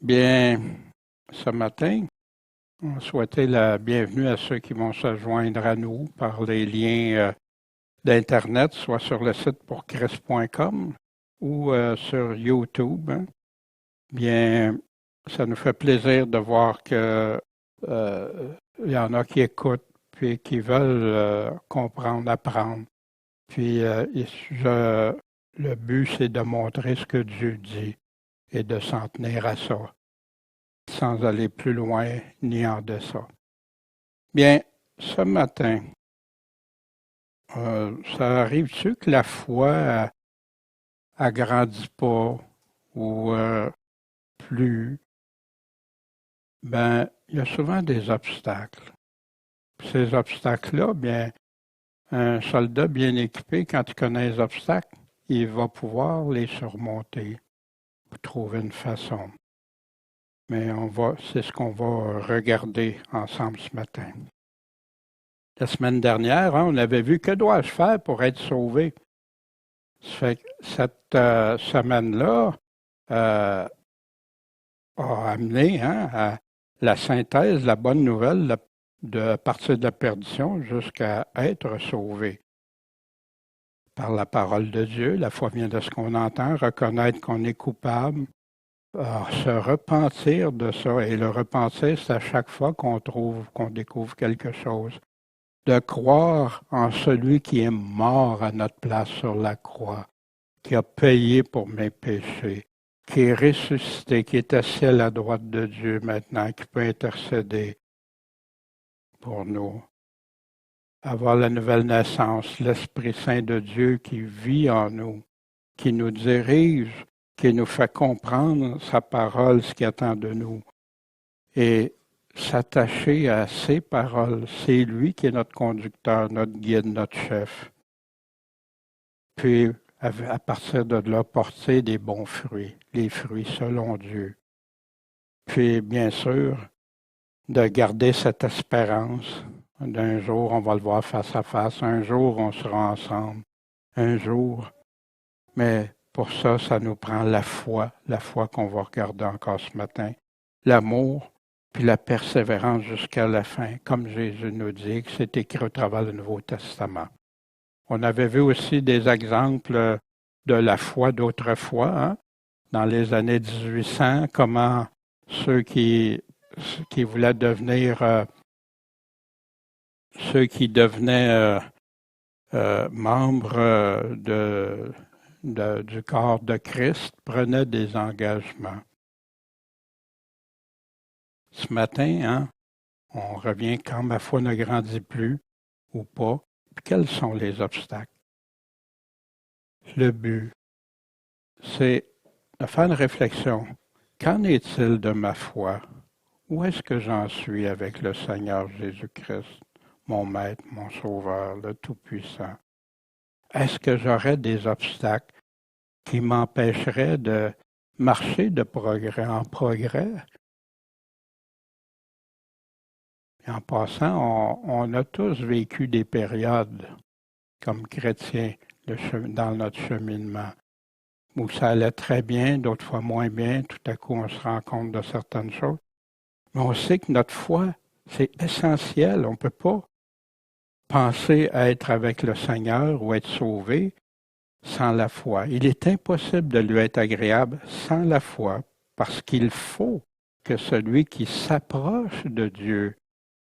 Bien, ce matin, on souhaitait la bienvenue à ceux qui vont se joindre à nous par les liens d'Internet, soit sur le site pourchrist.com ou sur YouTube, hein. Bien, ça nous fait plaisir de voir que il y en a qui écoutent puis qui veulent comprendre, apprendre. Puis le but, c'est de montrer ce que Dieu dit et de s'en tenir à ça, sans aller plus loin ni en deçà. Bien, ce matin, ça arrive-tu que la foi agrandit pas ou plus? Ben, il y a souvent des obstacles. Puis ces obstacles-là, bien, un soldat bien équipé, quand il connaît les obstacles, il va pouvoir les surmonter pour trouver une façon. Mais c'est ce qu'on va regarder ensemble ce matin. La semaine dernière, hein, on avait vu que dois-je faire pour être sauvé. Ça fait que cette semaine-là a amené à la synthèse, la bonne nouvelle de partir de la perdition jusqu'à être sauvé. Par la parole de Dieu, la foi vient de ce qu'on entend, reconnaître qu'on est coupable, se repentir de ça. Et le repentir, c'est à chaque fois qu'on découvre quelque chose. De croire en celui qui est mort à notre place sur la croix, qui a payé pour mes péchés, qui est ressuscité, qui est assis à la droite de Dieu maintenant, qui peut intercéder pour nous. Avoir la nouvelle naissance, l'Esprit Saint de Dieu qui vit en nous, qui nous dirige, qui nous fait comprendre sa parole, ce qu'il attend de nous. Et s'attacher à ses paroles, c'est lui qui est notre conducteur, notre guide, notre chef. Puis, à partir de là, porter des bons fruits, les fruits selon Dieu. Puis, bien sûr, de garder cette espérance d'un jour, on va le voir face à face, un jour, on sera ensemble, un jour. Mais pour ça, ça nous prend la foi qu'on va regarder encore ce matin, l'amour, puis la persévérance jusqu'à la fin, comme Jésus nous dit, que c'est écrit au travers du Nouveau Testament. On avait vu aussi des exemples de la foi d'autrefois, hein, dans les années 1800, comment ceux qui voulaient devenir, ceux qui devenaient membres du corps de Christ prenaient des engagements. Ce matin, hein, on revient quand ma foi ne grandit plus ou pas. Puis quels sont les obstacles? Le but, c'est de faire une réflexion. Qu'en est-il de ma foi? Où est-ce que j'en suis avec le Seigneur Jésus-Christ, mon Maître, mon Sauveur, le Tout-Puissant? Est-ce que j'aurais des obstacles qui m'empêcheraient de marcher de progrès en progrès? Et en passant, on a tous vécu des périodes comme chrétiens dans notre cheminement, où ça allait très bien, d'autres fois moins bien, tout à coup on se rend compte de certaines choses. Mais on sait que notre foi, c'est essentiel. On ne peut pas penser à être avec le Seigneur ou être sauvé sans la foi. Il est impossible de lui être agréable sans la foi, parce qu'il faut que celui qui s'approche de Dieu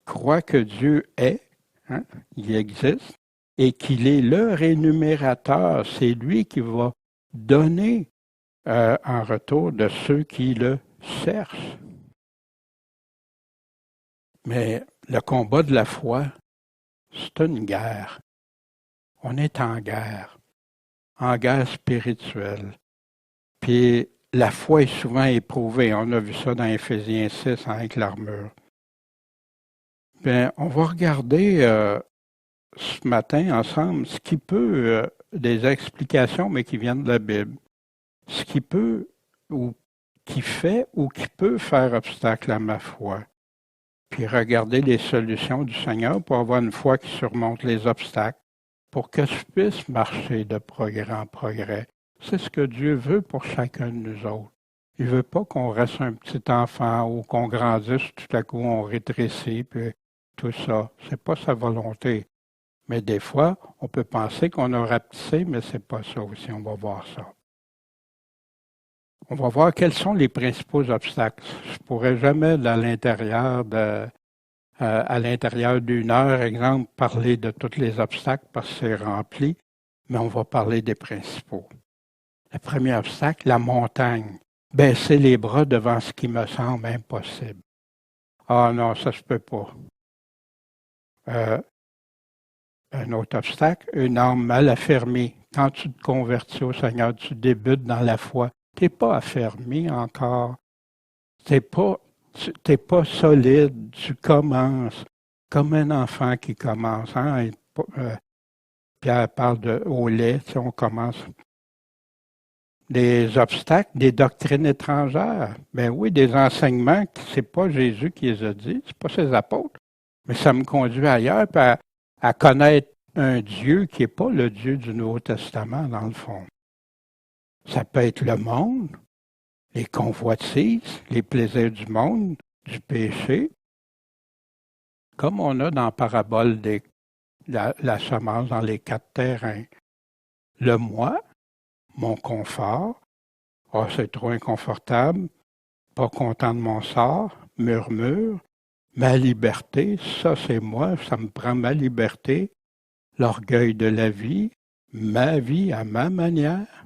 croit que Dieu est, hein, il existe, et qu'il est le rémunérateur. C'est lui qui va donner en retour de ceux qui le cherchent. Mais le combat de la foi, c'est une guerre. On est en guerre spirituelle. Puis la foi est souvent éprouvée. On a vu ça dans Éphésiens 6 avec l'armure. Bien, on va regarder ce matin ensemble ce qui peut, des explications, mais qui viennent de la Bible, ce qui peut ou qui fait ou qui peut faire obstacle à ma foi. Puis regarder les solutions du Seigneur pour avoir une foi qui surmonte les obstacles, pour que je puisse marcher de progrès en progrès. C'est ce que Dieu veut pour chacun de nous autres. Il ne veut pas qu'on reste un petit enfant ou qu'on grandisse, tout à coup on rétrécit, puis tout ça. C'est pas sa volonté. Mais des fois, on peut penser qu'on a rapetissé, mais c'est pas ça aussi. On va voir ça. On va voir quels sont les principaux obstacles. Je ne pourrais jamais, à l'intérieur d'une heure, exemple, parler de tous les obstacles parce que c'est rempli, mais on va parler des principaux. Le premier obstacle, la montagne. Baisser les bras devant ce qui me semble impossible. Ah non, ça se peut pas. Un autre obstacle, une âme mal affermie. Quand tu te convertis au Seigneur, tu débutes dans la foi. Tu n'es pas affermi encore. Tu n'es pas solide. Tu commences comme un enfant qui commence. Hein? Pierre parle au lait, tu sais, on commence. Des obstacles, des doctrines étrangères. Ben oui, des enseignements, c'est pas Jésus qui les a dit, c'est pas ses apôtres. Mais ça me conduit ailleurs, puis à connaître un Dieu qui n'est pas le Dieu du Nouveau Testament, dans le fond. Ça peut être le monde, les convoitises, les plaisirs du monde, du péché, comme on a dans la parabole de la semence dans les 4 terrains. Le moi, mon confort, ah, c'est trop inconfortable, pas content de mon sort, murmure, ma liberté, ça c'est moi, ça me prend ma liberté, l'orgueil de la vie, ma vie à ma manière.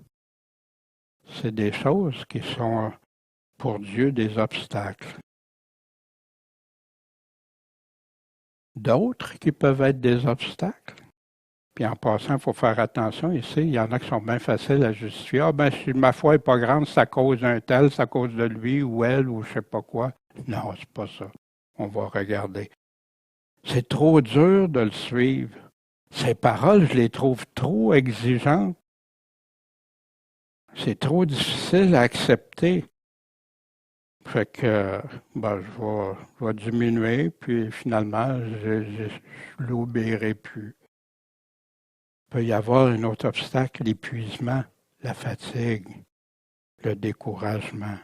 C'est des choses qui sont pour Dieu des obstacles. D'autres qui peuvent être des obstacles. Puis en passant, il faut faire attention ici, il y en a qui sont bien faciles à justifier. Ah ben si ma foi n'est pas grande, c'est à cause d'un tel, c'est à cause de lui ou elle ou je sais pas quoi. Non, c'est pas ça. On va regarder. C'est trop dur de le suivre. Ces paroles, je les trouve trop exigeantes. C'est trop difficile à accepter. Fait que je vais diminuer, puis finalement, je l'obéirai plus. Il peut y avoir un autre obstacle, l'épuisement, la fatigue, le découragement.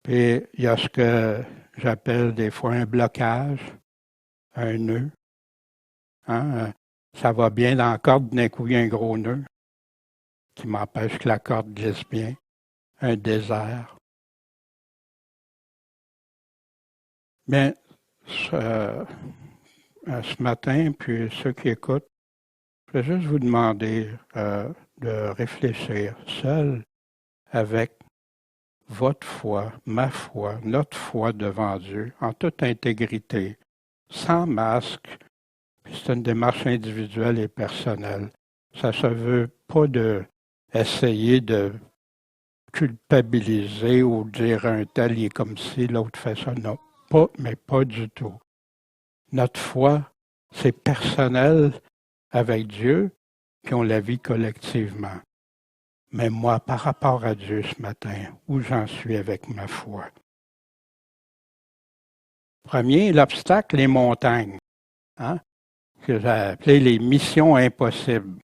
Puis il y a ce que j'appelle des fois un blocage, un nœud. Hein? Ça va bien dans la corde, d'un coup, il y a un gros nœud qui m'empêche que la corde glisse bien. Un désert. Bien, ce matin, puis ceux qui écoutent, je vais juste vous demander de réfléchir seul avec votre foi, ma foi, notre foi devant Dieu, en toute intégrité, sans masque. C'est une démarche individuelle et personnelle. Ça ne se veut pas essayer de culpabiliser ou dire un tel il est comme si l'autre fait ça. Non, pas du tout. Notre foi, c'est personnel avec Dieu, puis on la vit collectivement. Mais moi, par rapport à Dieu ce matin, où j'en suis avec ma foi? Premier, l'obstacle, les montagnes, hein, que j'ai appelé les missions impossibles.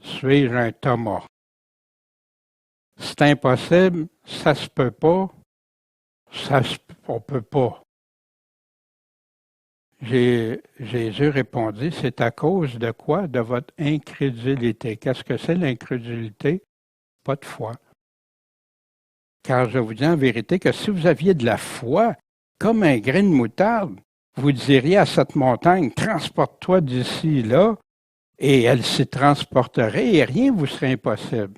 Suis-je un Thomas? C'est impossible, ça se peut pas, on peut pas. Jésus répondit, c'est à cause de quoi? De votre incrédulité. Qu'est-ce que c'est l'incrédulité? Pas de foi. Car je vous dis en vérité que si vous aviez de la foi, comme un grain de moutarde, vous diriez à cette montagne, transporte-toi d'ici là, et elle s'y transporterait et rien vous serait impossible.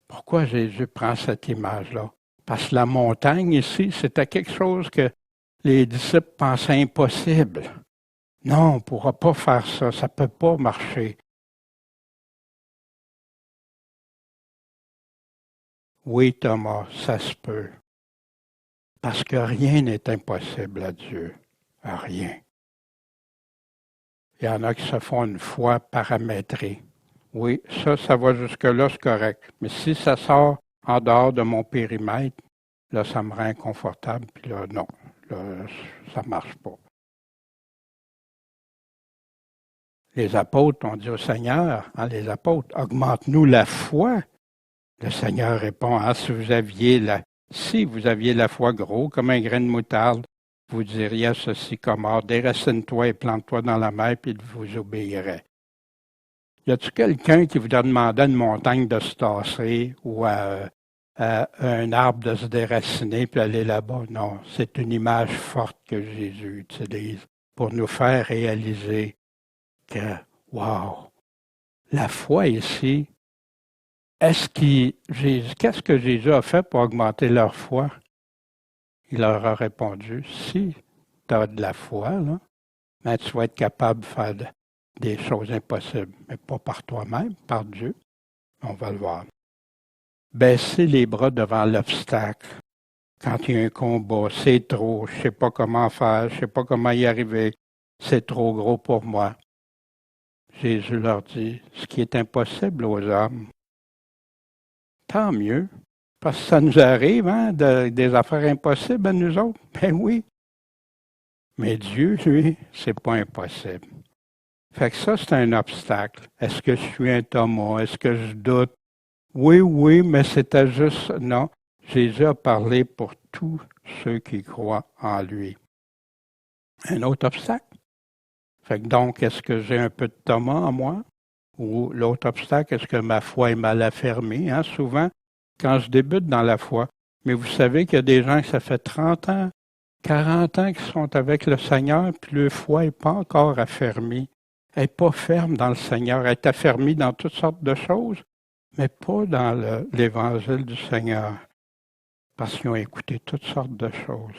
Pourquoi Jésus prend cette image-là? Parce que la montagne ici, c'était quelque chose que les disciples pensaient impossible. Non, on ne pourra pas faire ça, ça ne peut pas marcher. Oui, Thomas, ça se peut. Parce que rien n'est impossible à Dieu. Rien. Il y en a qui se font une foi paramétrée. Oui, ça va jusque-là, c'est correct. Mais si ça sort en dehors de mon périmètre, là, ça me rend inconfortable, puis là, non, là, ça ne marche pas. Les apôtres ont dit au Seigneur, hein, les apôtres, augmente-nous la foi. Le Seigneur répond, ah, si vous aviez la foi gros comme un grain de moutarde, vous diriez à ce sycomore, déracine-toi et plante-toi dans la mer, puis il vous obéirait. Y a-t-il quelqu'un qui voudrait demander à une montagne de se tasser ou à un arbre de se déraciner puis aller là-bas? Non, c'est une image forte que Jésus utilise pour nous faire réaliser que, wow, la foi ici, qu'est-ce que Jésus a fait pour augmenter leur foi? Il leur a répondu, si tu as de la foi, là, ben, tu vas être capable de faire des choses impossibles, mais pas par toi-même, par Dieu. On va le voir. Baisser les bras devant l'obstacle. Quand il y a un combat, c'est trop, je ne sais pas comment faire, je ne sais pas comment y arriver, c'est trop gros pour moi. Jésus leur dit, ce qui est impossible aux hommes, tant mieux, parce que ça nous arrive, hein, des affaires impossibles à nous autres. Ben oui. Mais Dieu, lui, c'est pas impossible. Fait que ça, c'est un obstacle. Est-ce que je suis un Thomas? Est-ce que je doute? Oui, mais c'était juste... Non, Jésus a parlé pour tous ceux qui croient en lui. Un autre obstacle? Fait que donc, est-ce que j'ai un peu de Thomas en moi? Ou l'autre obstacle, est-ce que ma foi est mal affermie? Hein? Souvent, quand je débute dans la foi, mais vous savez qu'il y a des gens que ça fait 30 ans, 40 ans qui sont avec le Seigneur, puis leur foi n'est pas encore affermie. Elle n'est pas ferme dans le Seigneur. Elle est affermie dans toutes sortes de choses, mais pas dans l'Évangile du Seigneur. Parce qu'ils ont écouté toutes sortes de choses.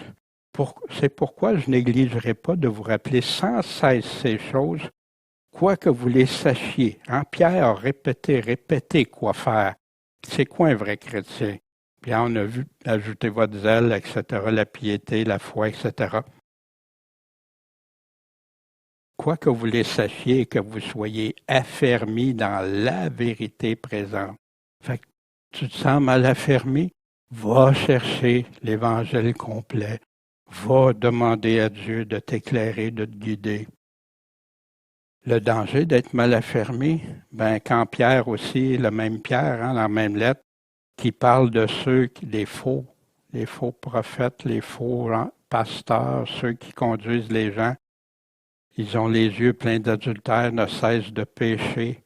C'est pourquoi je négligerai pas de vous rappeler sans cesse ces choses, quoi que vous les sachiez. Hein? Pierre a répété quoi faire. C'est quoi un vrai chrétien? Puis on a vu ajouter votre zèle, etc., la piété, la foi, etc. Quoi que vous les sachiez et que vous soyez affermis dans la vérité présente. Fait que tu te sens mal affermi? Va chercher l'Évangile complet. Va demander à Dieu de t'éclairer, de te guider. Le danger d'être mal affermi, ben quand Pierre aussi, le même Pierre, hein, dans la même lettre, qui parle de ceux, les faux prophètes, les faux pasteurs, ceux qui conduisent les gens, ils ont les yeux pleins d'adultère, ne cessent de pécher.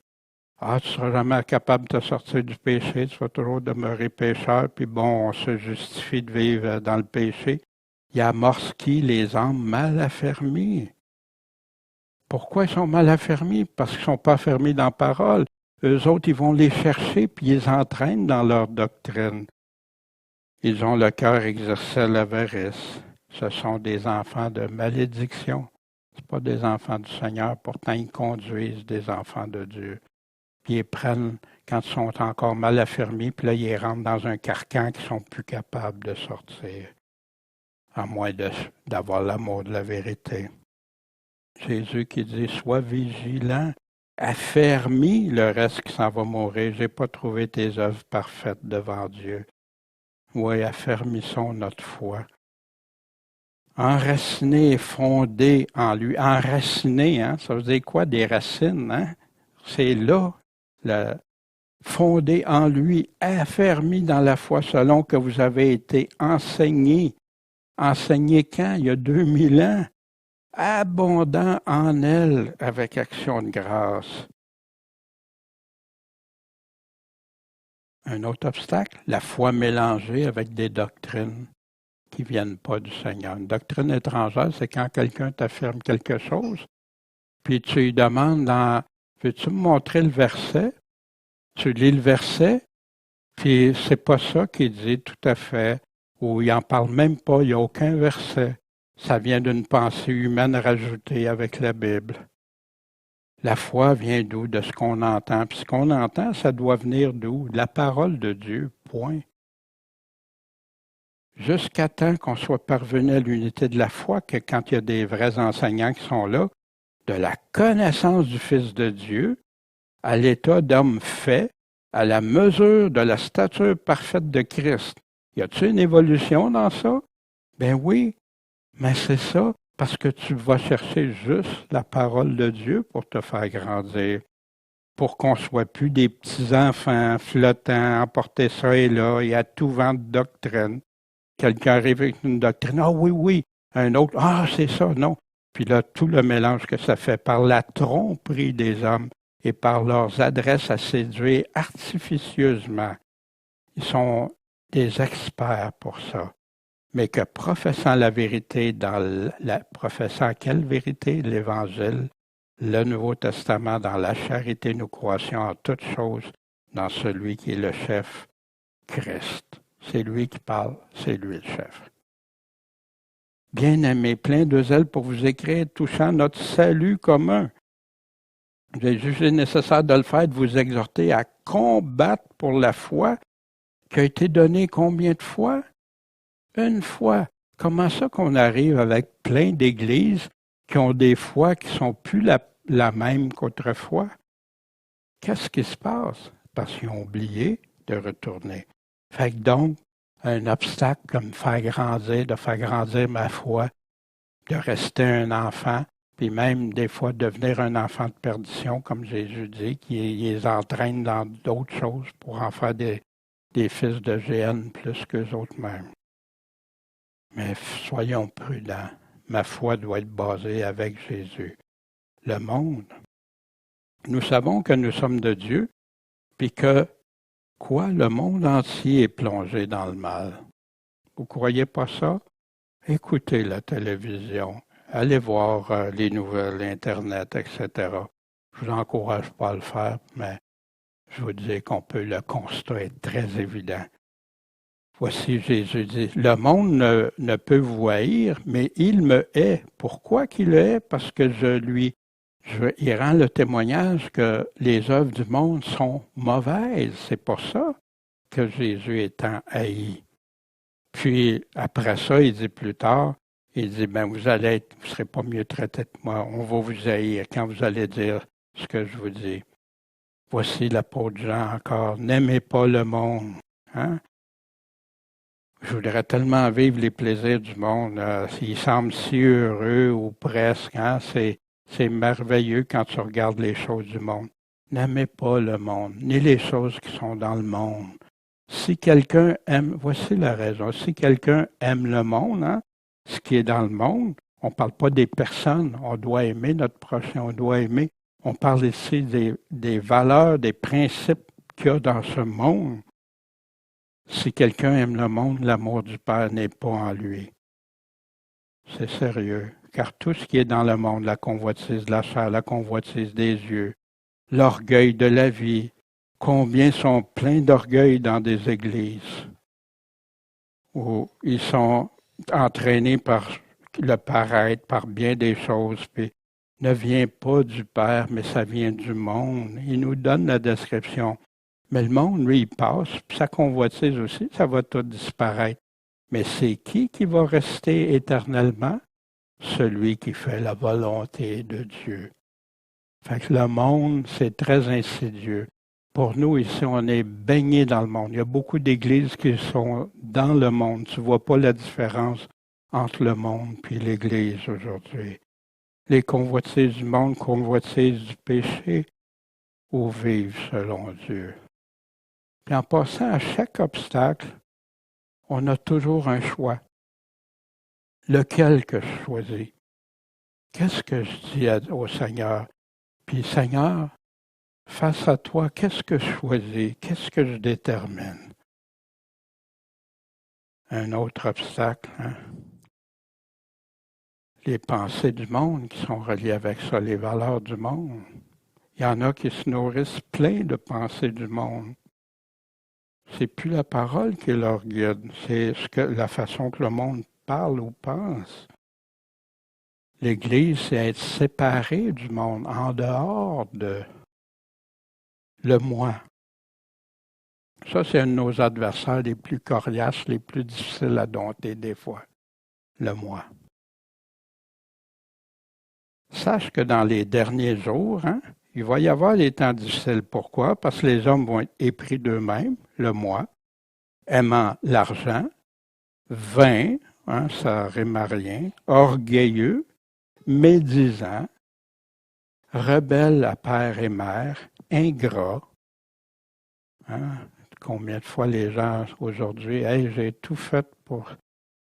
Ah, tu ne seras jamais capable de te sortir du péché, tu vas toujours demeurer pécheur, puis bon, on se justifie de vivre dans le péché. Il amorce qui? Les âmes mal affermies. Pourquoi ils sont mal affermis? Parce qu'ils ne sont pas affermis dans la parole. Eux autres, ils vont les chercher, puis ils les entraînent dans leur doctrine. Ils ont le cœur exercé à l'avarice. Ce sont des enfants de malédiction. Ce ne sont pas des enfants du Seigneur, pourtant ils conduisent des enfants de Dieu. Puis ils prennent quand ils sont encore mal affermis, puis là, ils rentrent dans un carcan qu'ils ne sont plus capables de sortir, à moins d'avoir l'amour de la vérité. Jésus qui dit, sois vigilant, affermis le reste qui s'en va mourir. Je n'ai pas trouvé tes œuvres parfaites devant Dieu. Oui, affermissons notre foi. Enraciné et fondé en lui. Enraciné, hein? Ça veut dire quoi, des racines? Hein? C'est là, fondé en lui, affermi dans la foi selon que vous avez été enseigné. Enseigné quand? Il y a 2000 ans. Abondant en elle avec action de grâce. Un autre obstacle, la foi mélangée avec des doctrines qui ne viennent pas du Seigneur. Une doctrine étrangère, c'est quand quelqu'un t'affirme quelque chose, puis tu lui demandes veux-tu me montrer le verset? Tu lis le verset, puis c'est pas ça qu'il dit tout à fait, ou il n'en parle même pas, il n'y a aucun verset. Ça vient d'une pensée humaine rajoutée avec la Bible. La foi vient d'où? De ce qu'on entend. Puis ce qu'on entend, ça doit venir d'où? De la parole de Dieu, point. Jusqu'à temps qu'on soit parvenu à l'unité de la foi, que quand il y a des vrais enseignants qui sont là, de la connaissance du Fils de Dieu, à l'état d'homme fait, à la mesure de la stature parfaite de Christ. Y a-t-il une évolution dans ça? Ben oui, mais c'est ça, parce que tu vas chercher juste la parole de Dieu pour te faire grandir. pour qu'on ne soit plus des petits-enfants flottants, emporter ça et là, et à tout vent de doctrine. Quelqu'un arrive avec une doctrine, ah oui, oui, un autre, ah c'est ça, non. Puis là, tout le mélange que ça fait par la tromperie des hommes et par leurs adresses à séduire artificieusement. Ils sont des experts pour ça. Mais que professant la vérité professant quelle vérité? L'Évangile, le Nouveau Testament, dans la charité, nous croissions en toutes choses dans celui qui est le chef, Christ. C'est lui qui parle, c'est lui le chef. Bien-aimés, plein de zèle pour vous écrire, touchant notre salut commun. J'ai jugé nécessaire de le faire, de vous exhorter à combattre pour la foi qui a été donnée combien de fois? Une fois. Comment ça qu'on arrive avec plein d'églises qui ont des foi qui ne sont plus la même qu'autrefois? Qu'est-ce qui se passe? Parce qu'ils ont oublié de retourner. Fait que donc, un obstacle comme de faire grandir ma foi, de rester un enfant, puis même des fois devenir un enfant de perdition, comme Jésus dit, qui les entraîne dans d'autres choses pour en faire des fils de GN plus qu'eux autres mêmes. Mais soyons prudents. Ma foi doit être basée avec Jésus. Le monde, nous savons que nous sommes de Dieu, puis que, quoi, le monde entier est plongé dans le mal. Vous croyez pas ça? Écoutez la télévision, allez voir les nouvelles, Internet, etc. Je vous encourage pas à le faire, mais je vous dis qu'on peut le constater très évident. Voici Jésus dit, le monde ne peut vous haïr, mais il me hait. Pourquoi qu'il le hait? Parce que il rend le témoignage que les œuvres du monde sont mauvaises. C'est pour ça que Jésus est tant haï. Puis après ça, il dit plus tard, il dit, vous serez pas mieux traité que moi. On va vous haïr quand vous allez dire ce que je vous dis. Voici l'apôtre Jean encore, n'aimez pas le monde. Hein? Je voudrais tellement vivre les plaisirs du monde. Ils semblent si heureux ou presque. Hein? C'est merveilleux quand tu regardes les choses du monde. N'aimez pas le monde, ni les choses qui sont dans le monde. Si quelqu'un aime, voici la raison, si quelqu'un aime le monde, hein, ce qui est dans le monde, on ne parle pas des personnes, on doit aimer notre prochain, on doit aimer. On parle ici des valeurs, des principes qu'il y a dans ce monde. Si quelqu'un aime le monde, l'amour du Père n'est pas en lui. C'est sérieux, car tout ce qui est dans le monde, la convoitise de la chair, la convoitise des yeux, l'orgueil de la vie, combien sont pleins d'orgueil dans des églises où ils sont entraînés par le paraître, par bien des choses, puis ne vient pas du Père, mais ça vient du monde. Il nous donne la description. Mais le monde, lui, il passe, puis sa convoitise aussi, ça va tout disparaître. Mais c'est qui va rester éternellement? Celui qui fait la volonté de Dieu. Fait que le monde, c'est très insidieux. Pour nous, ici, on est baignés dans le monde. Il y a beaucoup d'églises qui sont dans le monde. Tu ne vois pas la différence entre le monde et l'Église aujourd'hui. Les convoitises du monde, convoitises du péché, ou vivent selon Dieu. Puis en passant à chaque obstacle, on a toujours un choix. Lequel que je choisis? Qu'est-ce que je dis au Seigneur? Puis Seigneur, face à toi, qu'est-ce que je choisis? Qu'est-ce que je détermine? Un autre obstacle, hein? Les pensées du monde qui sont reliées avec ça, les valeurs du monde. Il y en a qui se nourrissent plein de pensées du monde. C'est plus la parole qui leur guide, c'est la façon que le monde parle ou pense. L'Église, c'est être séparée du monde, en dehors de le moi. Ça, c'est un de nos adversaires les plus coriaces, les plus difficiles à dompter des fois. Le moi. Sache que dans les derniers jours, hein, il va y avoir des temps difficiles. Pourquoi? Parce que les hommes vont être épris d'eux-mêmes, le moi, aimant l'argent, vains, hein, ça rime à rien, orgueilleux, médisants, rebelles à père et mère, ingrat. Hein? Combien de fois les gens aujourd'hui, hey, j'ai tout fait pour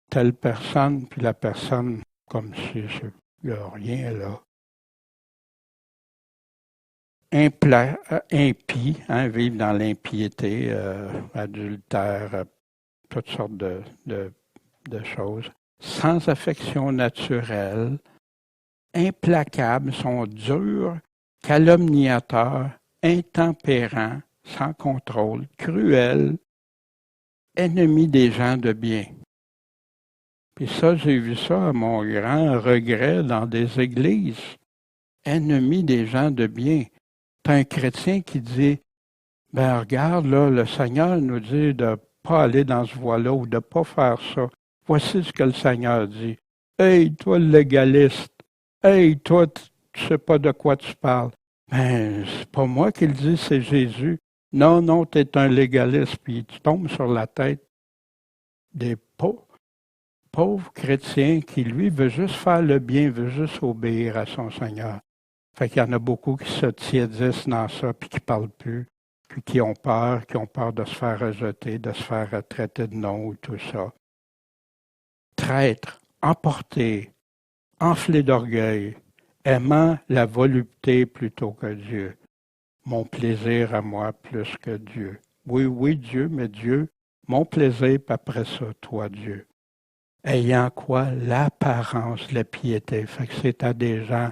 telle personne, puis la personne, comme si il n'y a rien là. Impie, hein, vivre dans l'impiété, adultère, toutes sortes de choses. Sans affection naturelle, implacables, sont durs, calomniateurs, intempérants, sans contrôle, cruels, ennemis des gens de bien. Puis ça, j'ai vu ça à mon grand regret dans des églises. Ennemis des gens de bien. T'as un chrétien qui dit, ben regarde, là, le Seigneur nous dit de ne pas aller dans ce voie-là ou de ne pas faire ça. Voici ce que le Seigneur dit. Hey, toi, le légaliste. Hey, toi, tu sais pas de quoi tu parles. Ben, c'est pas moi qui le dis, c'est Jésus. Non, non, tu es un légaliste, puis tu tombes sur la tête des pauvres chrétiens qui, lui, veut juste faire le bien, veut juste obéir à son Seigneur. Fait qu'il y en a beaucoup qui se tiédissent dans ça, puis qui ne parlent plus, puis qui ont peur de se faire rejeter, de se faire traiter de non ou tout ça. Traître, emporté, enflé d'orgueil, aimant la volupté plutôt que Dieu. Mon plaisir à moi plus que Dieu. Oui, oui, Dieu, mais Dieu, mon plaisir, puis après ça, toi, Dieu. Ayant quoi? L'apparence de la piété. Fait que c'est à des gens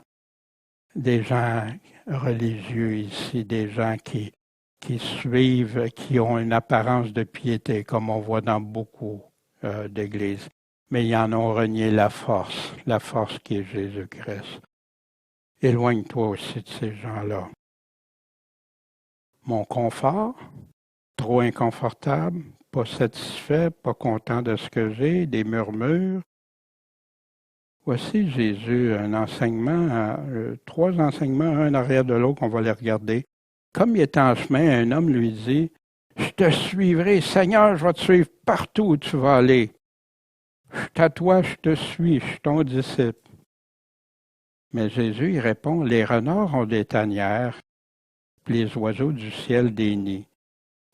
religieux ici, des gens qui suivent, qui ont une apparence de piété, comme on voit dans beaucoup d'églises. Mais ils en ont renié la force qui est Jésus-Christ. Éloigne-toi aussi de ces gens-là. Mon confort, trop inconfortable, pas satisfait, pas content de ce que j'ai, des murmures. Voici Jésus, un enseignement, 3 enseignements, un arrière de l'autre, qu'on va les regarder. Comme il est en chemin, un homme lui dit, « Je te suivrai, Seigneur, je vais te suivre partout où tu vas aller. Je suis à toi, je te suis, je suis ton disciple. » Mais Jésus, il répond, « Les renards ont des tanières, puis les oiseaux du ciel des nids.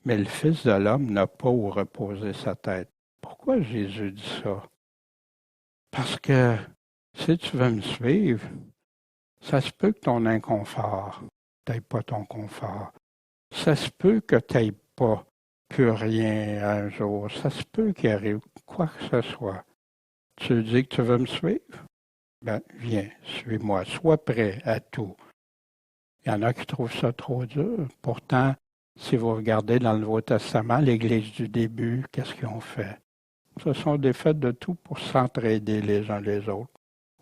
Mais le Fils de l'homme n'a pas où reposer sa tête. » Pourquoi Jésus dit ça? Parce que si tu veux me suivre, ça se peut que ton inconfort n'aille pas ton confort. Ça se peut que tu n'ailles pas plus rien un jour. Ça se peut qu'il arrive quoi que ce soit. Tu dis que tu veux me suivre? Ben, viens, suis-moi. Sois prêt à tout. Il y en a qui trouvent ça trop dur. Pourtant, si vous regardez dans le Nouveau Testament, l'Église du début, qu'est-ce qu'ils ont fait? Ce sont des faits de tout pour s'entraider les uns les autres.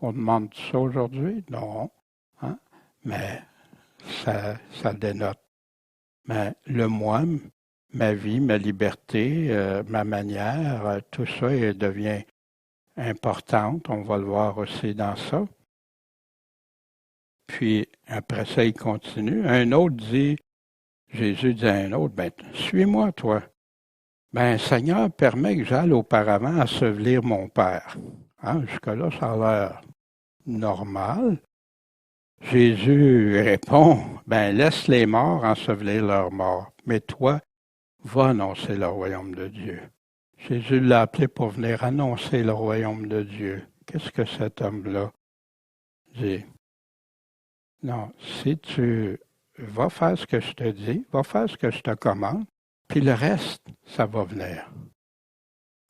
On demande ça aujourd'hui? Non. Hein? Mais ça dénote. Mais le moi, ma vie, ma liberté, ma manière, tout ça devient importante. On va le voir aussi dans ça. Puis après ça, il continue. Un autre dit, Jésus dit à un autre, ben, suis-moi, toi. Ben, Seigneur, permet que j'aille auparavant ensevelir mon Père. Hein, jusque-là, ça a l'air normal. Jésus répond, ben, laisse les morts ensevelir leurs morts, mais toi, va annoncer le royaume de Dieu. Jésus l'a appelé pour venir annoncer le royaume de Dieu. Qu'est-ce que cet homme-là dit? Non, si tu vas faire ce que je te dis, va faire ce que je te commande, puis le reste, ça va venir.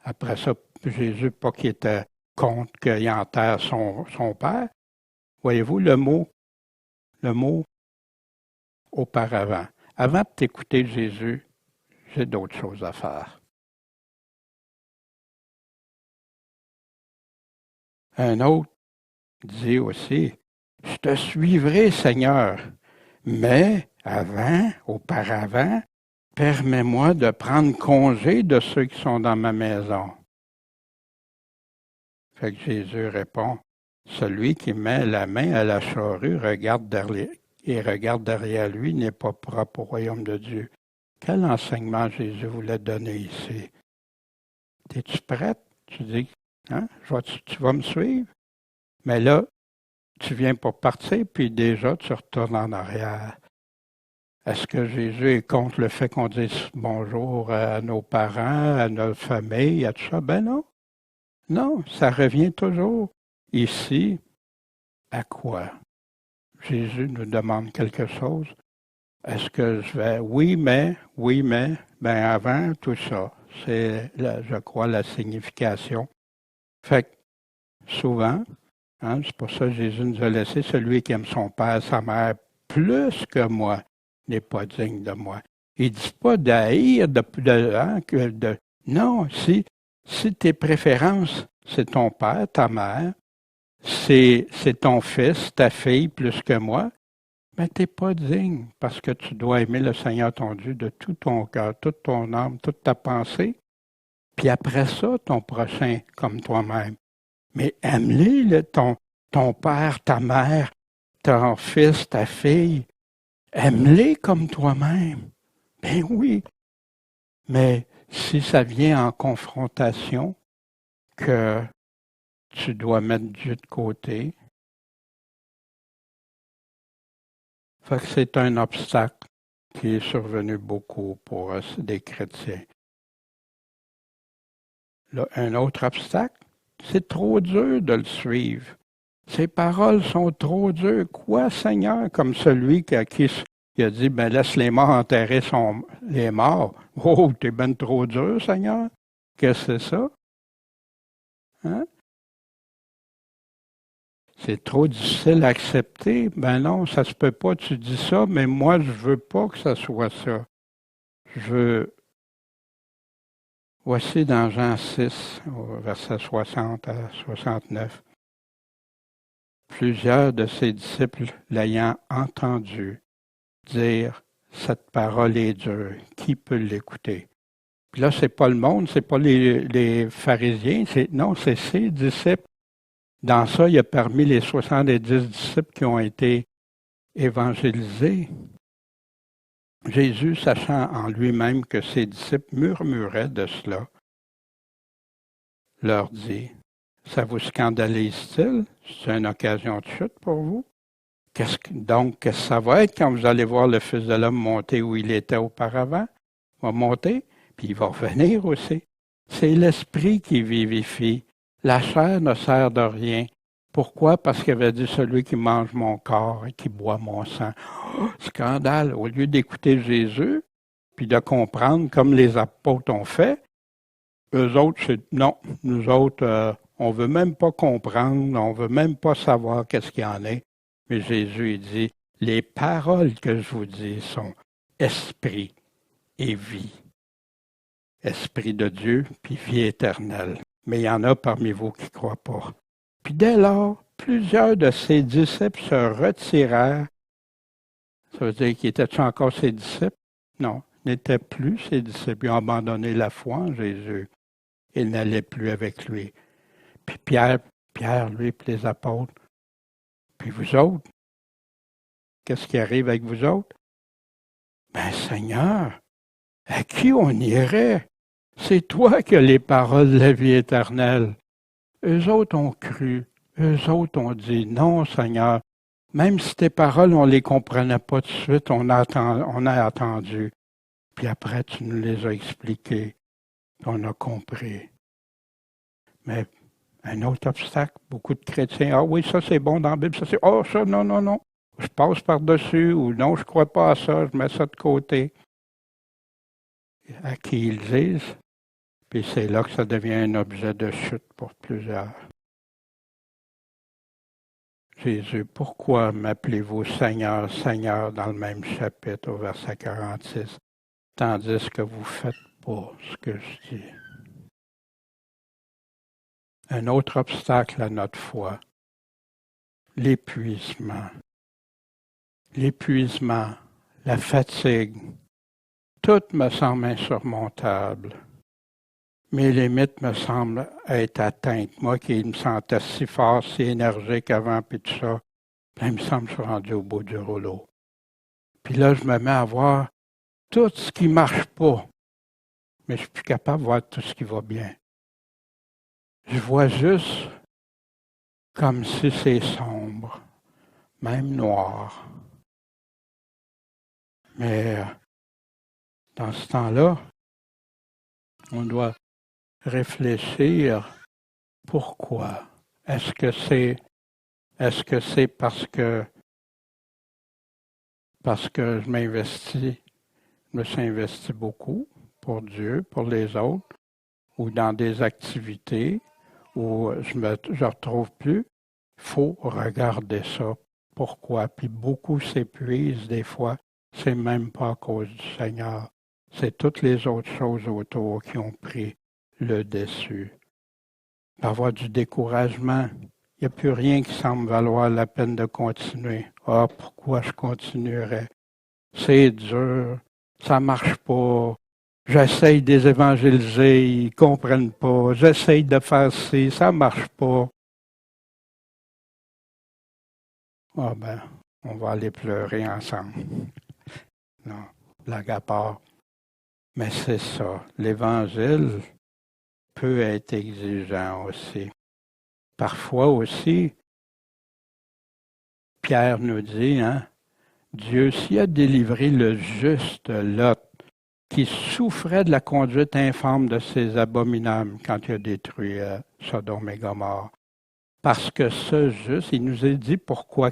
Après ça, Jésus, pas qu'il était contre qu'il enterre son père. Voyez-vous le mot auparavant. Avant de t'écouter Jésus, j'ai d'autres choses à faire. Un autre dit aussi, je te suivrai, Seigneur, mais auparavant, permets-moi de prendre congé de ceux qui sont dans ma maison. Fait que Jésus répond, celui qui met la main à la charrue regarde derrière lui n'est pas propre au royaume de Dieu. Quel enseignement Jésus voulait donner ici? Es-tu prête? Tu dis, hein? Tu vas me suivre? Mais là, tu viens pour partir, puis déjà, tu retournes en arrière. Est-ce que Jésus est contre le fait qu'on dise bonjour à nos parents, à notre famille, à tout ça? Ben non. Non, ça revient toujours. Ici, à quoi? Jésus nous demande quelque chose. Est-ce que je vais... oui, mais, ben avant tout ça, c'est, je crois, la signification. Fait que souvent, hein, c'est pour ça que Jésus nous a laissé celui qui aime son père, sa mère, plus que moi, n'est pas digne de moi. Il ne dit pas d'haïr, non, si tes préférences, c'est ton père, ta mère, c'est ton fils, ta fille, plus que moi, mais tu n'es pas digne parce que tu dois aimer le Seigneur ton Dieu de tout ton cœur, toute ton âme, toute ta pensée. Puis après ça, ton prochain comme toi-même. Mais aime-les, ton père, ta mère, ton fils, ta fille. Aime-les comme toi-même. Ben oui. Mais si ça vient en confrontation, que tu dois mettre Dieu de côté, fait que c'est un obstacle qui est survenu beaucoup pour des chrétiens. Là, un autre obstacle, c'est trop dur de le suivre. Ces paroles sont trop dures. Quoi, Seigneur, comme celui qui a dit, ben laisse les morts enterrer les morts. Oh, t'es ben trop dur, Seigneur. Qu'est-ce que c'est ça? Hein? C'est trop difficile à accepter. Ben non, ça se peut pas, tu dis ça, mais moi, je veux pas que ça soit ça. Je veux... Voici dans Jean 6, verset 60 à 69. Plusieurs de ses disciples l'ayant entendu dire « Cette parole est dure, qui peut l'écouter? » Puis là, c'est pas le monde, c'est pas les pharisiens, non, c'est ses disciples. Dans ça, il y a parmi les 70 disciples qui ont été évangélisés. Jésus, sachant en lui-même que ses disciples murmuraient de cela, leur dit, « Ça vous scandalise-t-il? C'est une occasion de chute pour vous? Qu'est-ce que ça va être quand vous allez voir le Fils de l'homme monter où il était auparavant? Il va monter, puis il va revenir aussi. C'est l'esprit qui vivifie. La chair ne sert de rien. Pourquoi? Parce qu'il avait dit celui qui mange mon corps et qui boit mon sang. Oh, scandale! Au lieu d'écouter Jésus, puis de comprendre comme les apôtres ont fait, eux autres, c'est non. Nous autres, on veut même pas comprendre, on veut même pas savoir qu'est-ce qu'il y en est. Mais Jésus il dit, les paroles que je vous dis sont esprit et vie. Esprit de Dieu, puis vie éternelle. Mais il y en a parmi vous qui ne croient pas. Puis dès lors, plusieurs de ses disciples se retirèrent. Ça veut dire qu'ils étaient encore ses disciples? Non, n'étaient plus ses disciples. Ils ont abandonné la foi en Jésus. Ils n'allaient plus avec lui. Puis Pierre, lui, puis les apôtres. Puis vous autres, qu'est-ce qui arrive avec vous autres? Ben Seigneur, à qui on irait? C'est toi qui as les paroles de la vie éternelle. Eux autres ont cru. Eux autres ont dit, non Seigneur, même si tes paroles, on ne les comprenait pas tout de suite, on a attendu. Puis après, tu nous les as expliquées. On a compris. Mais un autre obstacle, beaucoup de chrétiens, ah oui, ça c'est bon dans la Bible, ça c'est, oh ça, non, non, non, je passe par-dessus, ou non, je ne crois pas à ça, je mets ça de côté. À qui ils disent, puis c'est là que ça devient un objet de chute pour plusieurs. Jésus, pourquoi m'appelez-vous Seigneur, Seigneur dans le même chapitre au verset 46, tandis que vous ne faites pas ce que je dis? Un autre obstacle à notre foi, l'épuisement. L'épuisement, la fatigue, tout me semble insurmontable. Mes limites me semblent être atteintes. Moi qui me sentais si fort, si énergique avant, puis tout ça, là, il me semble que je suis rendu au bout du rouleau. Puis là, je me mets à voir tout ce qui ne marche pas, mais je suis plus capable de voir tout ce qui va bien. Je vois juste comme si c'est sombre, même noir. Mais dans ce temps-là, on doit réfléchir pourquoi. Est-ce que c'est parce que je me suis investi beaucoup pour Dieu, pour les autres, ou dans des activités où je retrouve plus? Il faut regarder ça. Pourquoi? Puis beaucoup s'épuisent des fois. C'est même pas à cause du Seigneur. C'est toutes les autres choses autour qui ont pris le dessus. Avoir du découragement. Il n'y a plus rien qui semble valoir la peine de continuer. Ah, pourquoi je continuerais? C'est dur, ça marche pas. J'essaye de les évangéliser, ils comprennent pas. J'essaye de faire ci, ça marche pas. Ah ben, on va aller pleurer ensemble. Non, blague à part. Mais c'est ça, l'Évangile peut être exigeant aussi. Parfois aussi, Pierre nous dit, Dieu s'y a délivré le juste Lot, qui souffrait de la conduite infâme de ses abominables quand il a détruit Sodome et Gomorrhe. Parce que ce juste, il nous a dit pourquoi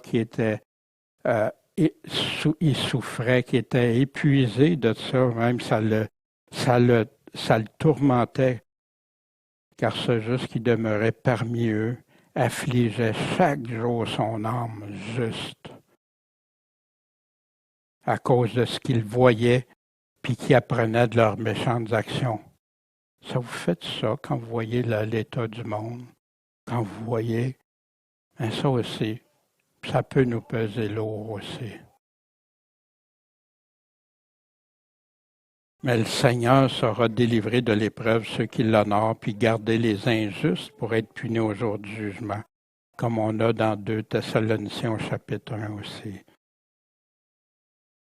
il souffrait, qu'il était épuisé de ça, même ça le tourmentait, car ce juste qui demeurait parmi eux affligeait chaque jour son âme juste à cause de ce qu'il voyait puis qui apprenait de leurs méchantes actions. Ça vous fait ça quand vous voyez l'état du monde, quand vous voyez, ça aussi, ça peut nous peser lourd aussi. Mais le Seigneur saura délivrer de l'épreuve ceux qui l'honorent, puis garder les injustes pour être punis au jour du jugement, comme on a dans 2 Thessaloniciens au chapitre 1 aussi.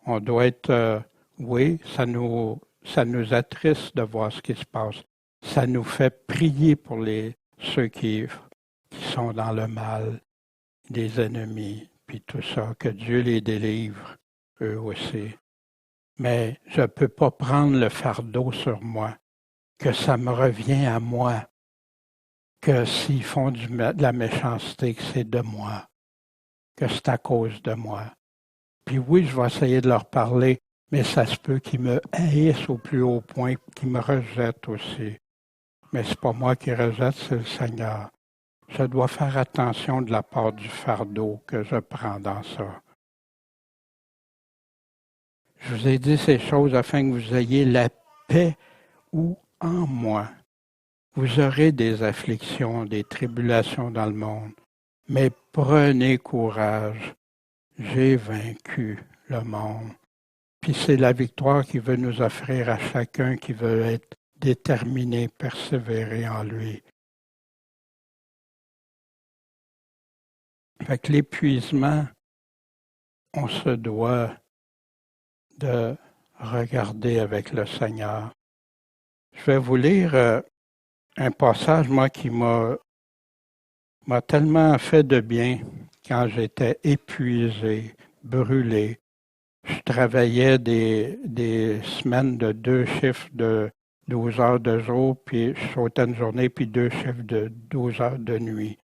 On doit être, oui, ça nous attriste de voir ce qui se passe. Ça nous fait prier pour ceux qui sont dans le mal, des ennemis, puis tout ça, que Dieu les délivre, eux aussi. Mais je ne peux pas prendre le fardeau sur moi, que ça me revient à moi, que s'ils font de la méchanceté, que c'est de moi, que c'est à cause de moi. Puis oui, je vais essayer de leur parler, mais ça se peut qu'ils me haïssent au plus haut point, qu'ils me rejettent aussi. Mais c'est pas moi qui rejette, c'est le Seigneur. Je dois faire attention de la part du fardeau que je prends dans ça. Je vous ai dit ces choses afin que vous ayez la paix ou en moi. Vous aurez des afflictions, des tribulations dans le monde, mais prenez courage. J'ai vaincu le monde. Puis c'est la victoire qu'il veut nous offrir à chacun qui veut être déterminé, persévérer en lui. Fait que l'épuisement, on se doit de regarder avec le Seigneur. Je vais vous lire un passage, moi, qui m'a tellement fait de bien quand j'étais épuisé, brûlé. Je travaillais des semaines de 2 chiffres de 12 heures de jour, puis je sautais une journée, puis 2 chiffres de 12 heures de nuit.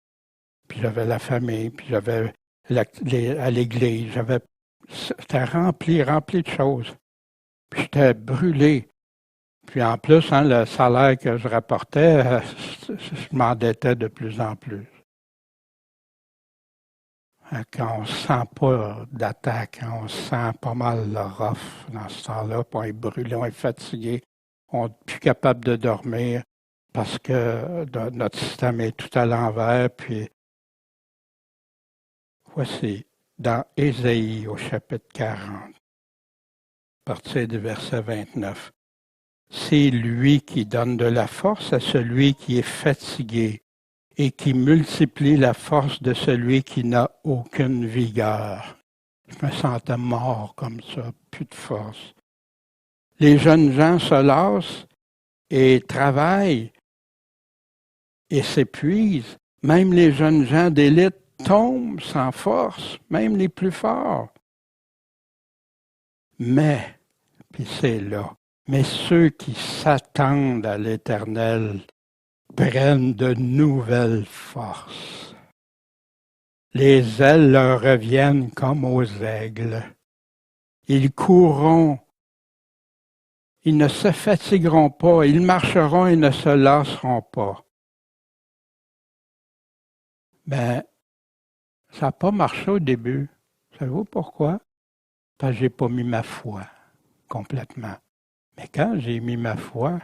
Puis j'avais la famille, puis j'avais à l'église, c'était rempli de choses. Puis j'étais brûlé. Puis en plus, le salaire que je rapportais, je m'endettais de plus en plus. Quand on ne sent pas d'attaque, on se sent pas mal rough dans ce temps-là, puis on est brûlé, on est fatigué, on n'est plus capable de dormir parce que notre système est tout à l'envers. Puis voici, dans Ésaïe au chapitre 40, à partir du verset 29. C'est lui qui donne de la force à celui qui est fatigué et qui multiplie la force de celui qui n'a aucune vigueur. Je me sentais mort comme ça, plus de force. Les jeunes gens se lassent et travaillent et s'épuisent. Même les jeunes gens d'élite tombent sans force, même les plus forts. Mais, puis c'est là, mais ceux qui s'attendent à l'Éternel prennent de nouvelles forces. Les ailes leur reviennent comme aux aigles. Ils courront, ils ne se fatigueront pas, ils marcheront et ne se lasseront pas. Ben, ça n'a pas marché au début. Savez-vous pourquoi? Parce que j'ai pas mis ma foi complètement. Mais quand j'ai mis ma foi,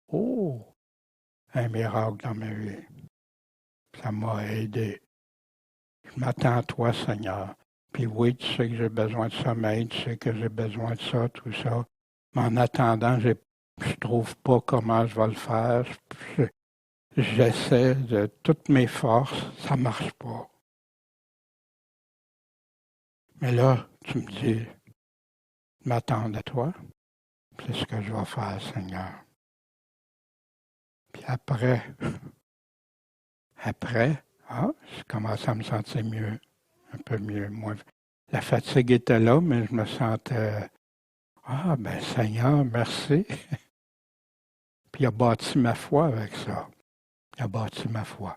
oh, un miracle dans ma vie. Ça m'a aidé. Je m'attends à toi, Seigneur. Puis oui, tu sais que j'ai besoin de sommeil, tu sais que j'ai besoin de ça, tout ça. Mais en attendant, je trouve pas comment je vais le faire. J'essaie de toutes mes forces, ça marche pas. Mais là, tu me dis, m'attendre à toi. C'est ce que je vais faire, Seigneur. Puis après, je commence à me sentir mieux, un peu mieux. Moi, la fatigue était là, mais je me sentais, ben Seigneur, merci. Puis il a bâti ma foi avec ça. Il a bâti ma foi.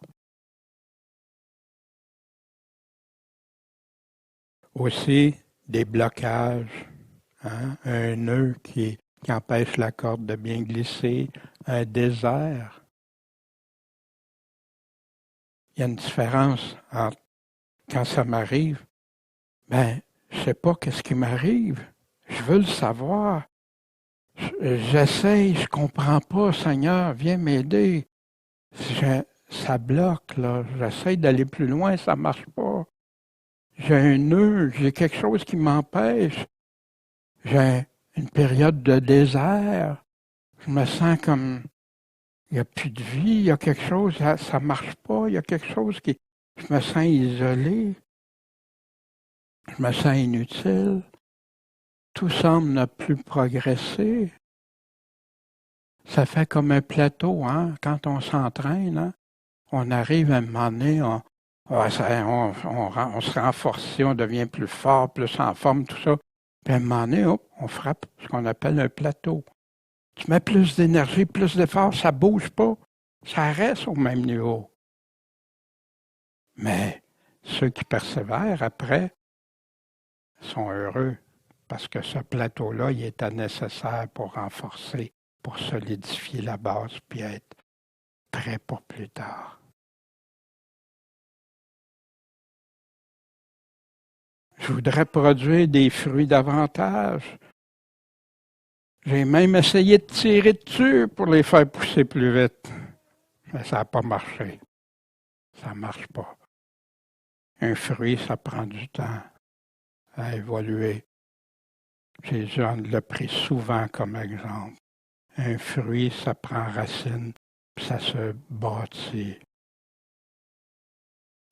Aussi, des blocages, un nœud qui empêche la corde de bien glisser, un désert. Il y a une différence entre quand ça m'arrive, ben, je ne sais pas qu'est-ce qui m'arrive. Je veux le savoir. J'essaye, je ne comprends pas, Seigneur, viens m'aider. Ça bloque, là. J'essaye d'aller plus loin, ça ne marche pas. J'ai un nœud, j'ai quelque chose qui m'empêche. J'ai une période de désert. Je me sens comme il n'y a plus de vie, il y a quelque chose, ça ne marche pas, il y a quelque chose qui. Je me sens isolé. Je me sens inutile. Tout semble ne plus progresser. Ça fait comme un plateau, quand on s'entraîne, on arrive à un moment donné, on se renforce, on devient plus fort, plus en forme, tout ça. Puis à un moment donné, on frappe ce qu'on appelle un plateau. Tu mets plus d'énergie, plus d'effort, ça ne bouge pas. Ça reste au même niveau. Mais ceux qui persévèrent après sont heureux parce que ce plateau-là, il était nécessaire pour renforcer, pour solidifier la base puis être prêt pour plus tard. Je voudrais produire des fruits davantage. J'ai même essayé de tirer dessus pour les faire pousser plus vite. Mais ça n'a pas marché. Ça ne marche pas. Un fruit, ça prend du temps à évoluer. Jésus en l'a pris souvent comme exemple. Un fruit, ça prend racine, puis ça se bâtit.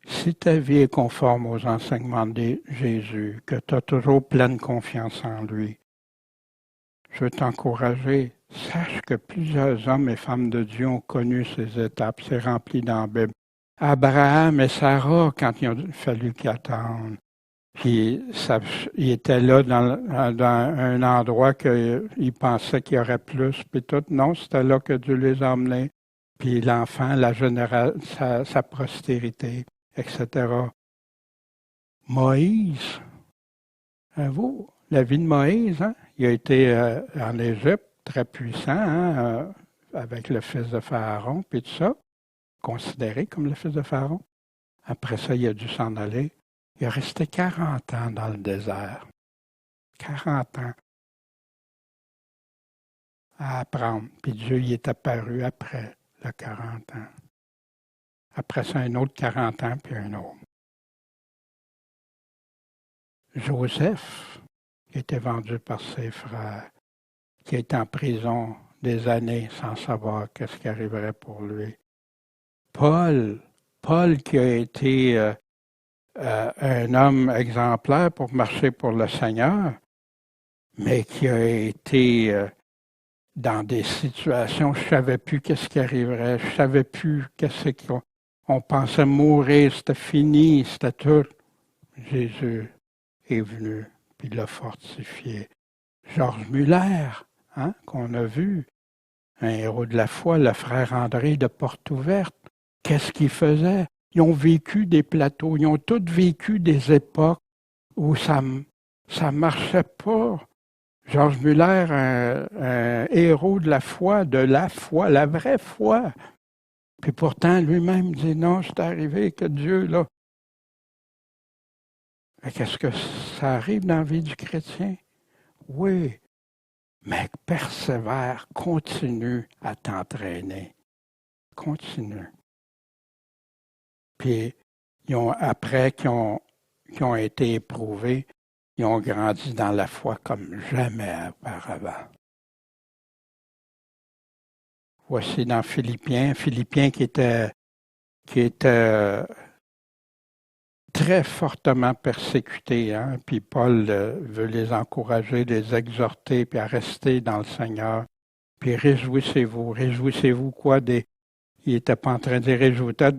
Si ta vie est conforme aux enseignements de Jésus, que tu as toujours pleine confiance en lui, je veux t'encourager. Sache que plusieurs hommes et femmes de Dieu ont connu ces étapes. C'est rempli dans la Bible. Abraham et Sarah, quand il a fallu qu'ils attendent. Puis il était là dans un endroit qu'il pensait qu'il y aurait plus, puis tout. Non, c'était là que Dieu les a emmenés. Puis l'enfant, sa postérité, etc. Moïse, vous, la vie de Moïse, il a été en Égypte, très puissant, avec le fils de Pharaon, puis tout ça, considéré comme le fils de Pharaon. Après ça, il a dû s'en aller. Il est resté 40 ans dans le désert. 40 ans à apprendre. Puis Dieu y est apparu après le 40 ans. Après ça, un autre 40 ans, puis un autre. Joseph, qui a été vendu par ses frères, qui est en prison des années sans savoir qu'est-ce qui arriverait pour lui. Paul qui a été un homme exemplaire pour marcher pour le Seigneur, mais qui a été dans des situations, je ne savais plus qu'est-ce qui arriverait, je ne savais plus qu'est-ce qu'on pensait mourir, c'était fini, c'était tout. Jésus est venu, puis l'a fortifié. Georges Muller, hein, qu'on a vu, un héros de la foi, le frère André de Porte-Ouverte. Qu'est-ce qu'ils faisaient? Ils ont vécu des plateaux, ils ont tous vécu des époques où ça marchait pas. Georges Muller, un héros de la foi, la vraie foi. Puis pourtant, lui-même dit non, c'est arrivé que Dieu, là. Mais qu'est-ce que ça arrive dans la vie du chrétien? Oui, mais persévère, continue à t'entraîner. Continue. Puis, après qu'ils ont été éprouvés, ils ont grandi dans la foi comme jamais auparavant. Voici dans Philippiens qui était très fortement persécuté, hein? Puis Paul veut les encourager, les exhorter, puis à rester dans le Seigneur. Puis réjouissez-vous quoi? Il n'était pas en train de dire réjouissez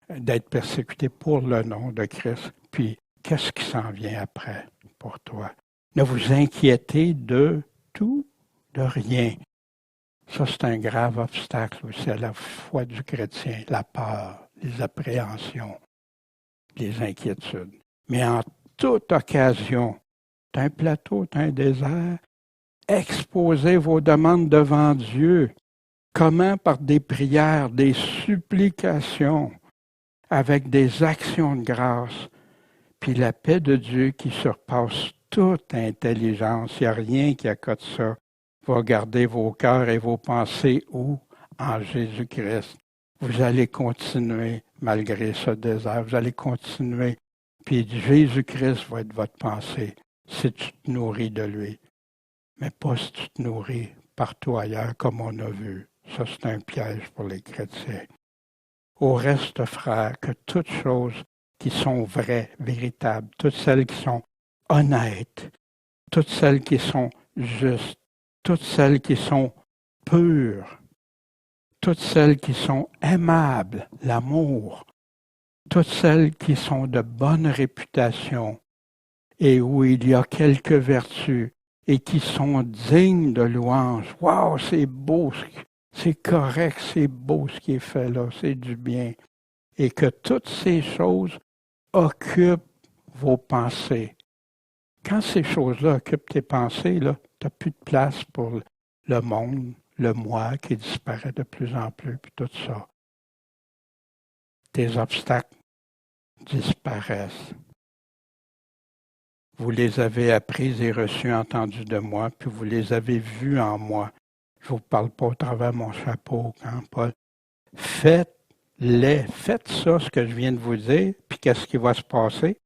d'être persécuté pour le nom de Christ. Puis qu'est-ce qui s'en vient après pour toi? Ne vous inquiétez de tout, de rien. Ça, c'est un grave obstacle aussi à la foi du chrétien, la peur, les appréhensions, les inquiétudes. Mais en toute occasion, d'un plateau, d'un désert, exposez vos demandes devant Dieu. Comment? Par des prières, des supplications, avec des actions de grâce. Puis la paix de Dieu qui surpasse toute intelligence, il n'y a rien qui accote ça, va garder vos cœurs et vos pensées où? En Jésus-Christ. Vous allez continuer malgré ce désert, vous allez continuer. Puis Jésus-Christ va être votre pensée si tu te nourris de lui. Mais pas si tu te nourris partout ailleurs comme on a vu. Ça, c'est un piège pour les chrétiens. Au reste, frères, que toutes choses qui sont vraies, véritables, toutes celles qui sont honnêtes, toutes celles qui sont justes, toutes celles qui sont pures, toutes celles qui sont aimables, l'amour, toutes celles qui sont de bonne réputation et où il y a quelques vertus et qui sont dignes de louange. Waouh, c'est beau, c'est correct, c'est beau ce qui est fait là, c'est du bien. Et que toutes ces choses occupent vos pensées. Quand ces choses-là occupent tes pensées, là, tu n'as plus de place pour le monde, le moi qui disparaît de plus en plus, puis tout ça. Tes obstacles disparaissent. Vous les avez appris et reçus, entendus de moi, puis vous les avez vus en moi. Je ne vous parle pas au travers de mon chapeau, hein, Paul. Faites ça, ce que je viens de vous dire, puis qu'est-ce qui va se passer?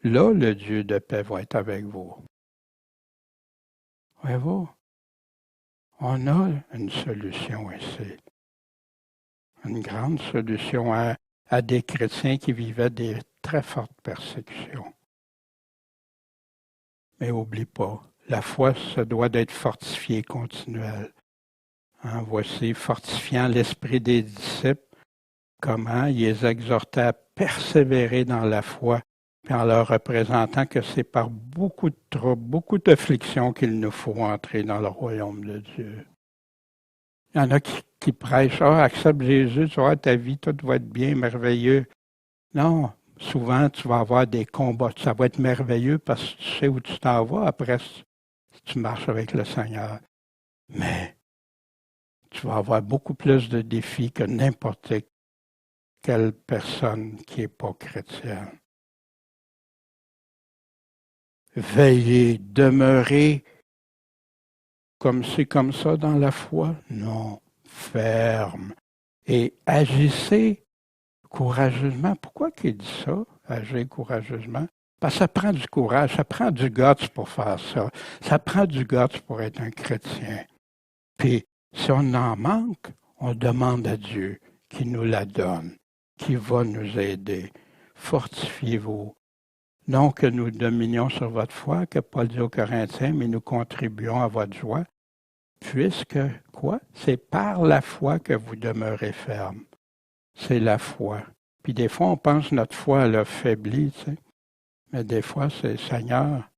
Là, le Dieu de paix va être avec vous. Voyez-vous? On a une solution ici. Une grande solution à des chrétiens qui vivaient des très fortes persécutions. Mais n'oublie pas, la foi se doit d'être fortifiée continuelle. Hein, voici, fortifiant l'esprit des disciples, comment il les exhortait à persévérer dans la foi, puis en leur représentant que c'est par beaucoup de troubles, beaucoup d'afflictions qu'il nous faut entrer dans le royaume de Dieu. Il y en a qui prêchent, accepte Jésus, tu vois, ta vie, tout va être bien, merveilleux. Non, souvent, tu vas avoir des combats. Ça va être merveilleux parce que tu sais où tu t'en vas après si tu marches avec le Seigneur. Mais tu vas avoir beaucoup plus de défis que n'importe quelle personne qui n'est pas chrétienne. Veillez, demeurez comme c'est comme ça dans la foi? Non, ferme. Et agissez courageusement. Pourquoi qu'il dit ça, agir courageusement? Parce que ça prend du courage, ça prend du guts pour faire ça. Ça prend du guts pour être un chrétien. Puis, si on en manque, on demande à Dieu qui nous la donne, qui va nous aider. Fortifiez-vous. Non que nous dominions sur votre foi, que Paul dit aux Corinthiens, mais nous contribuons à votre joie, puisque, quoi? C'est par la foi que vous demeurez ferme. C'est la foi. Puis des fois, on pense que notre foi, elle a faibli, tu sais. Mais des fois, c'est Seigneur,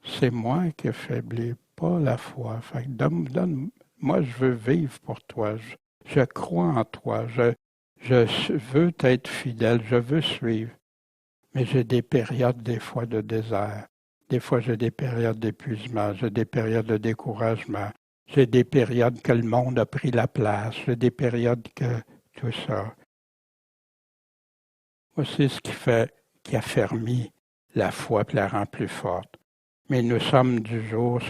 C'est moi qui affaiblis, pas la foi. Fait que moi, je veux vivre pour toi. Je crois en toi. Je veux t'être fidèle. Je veux suivre. Mais j'ai des périodes, des fois, de désert. Des fois, j'ai des périodes d'épuisement. J'ai des périodes de découragement. J'ai des périodes que le monde a pris la place. J'ai des périodes que tout ça. Voici ce qui affermit la foi et la rend plus forte. Mais nous qui sommes du jour,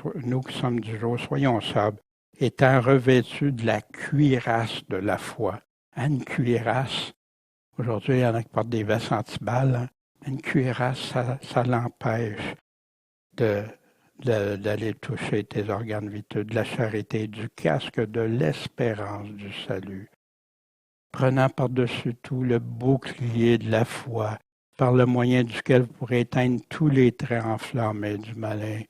soyons sobres, étant revêtus de la cuirasse de la foi. Une cuirasse, aujourd'hui, il y en a qui portent des vestes antiballes. Hein. Une cuirasse, ça l'empêche d'aller toucher tes organes vitaux, de la charité, du casque, de l'espérance du salut. Prenant par-dessus tout le bouclier de la foi, par le moyen duquel vous pourrez éteindre tous les traits enflammés du malin.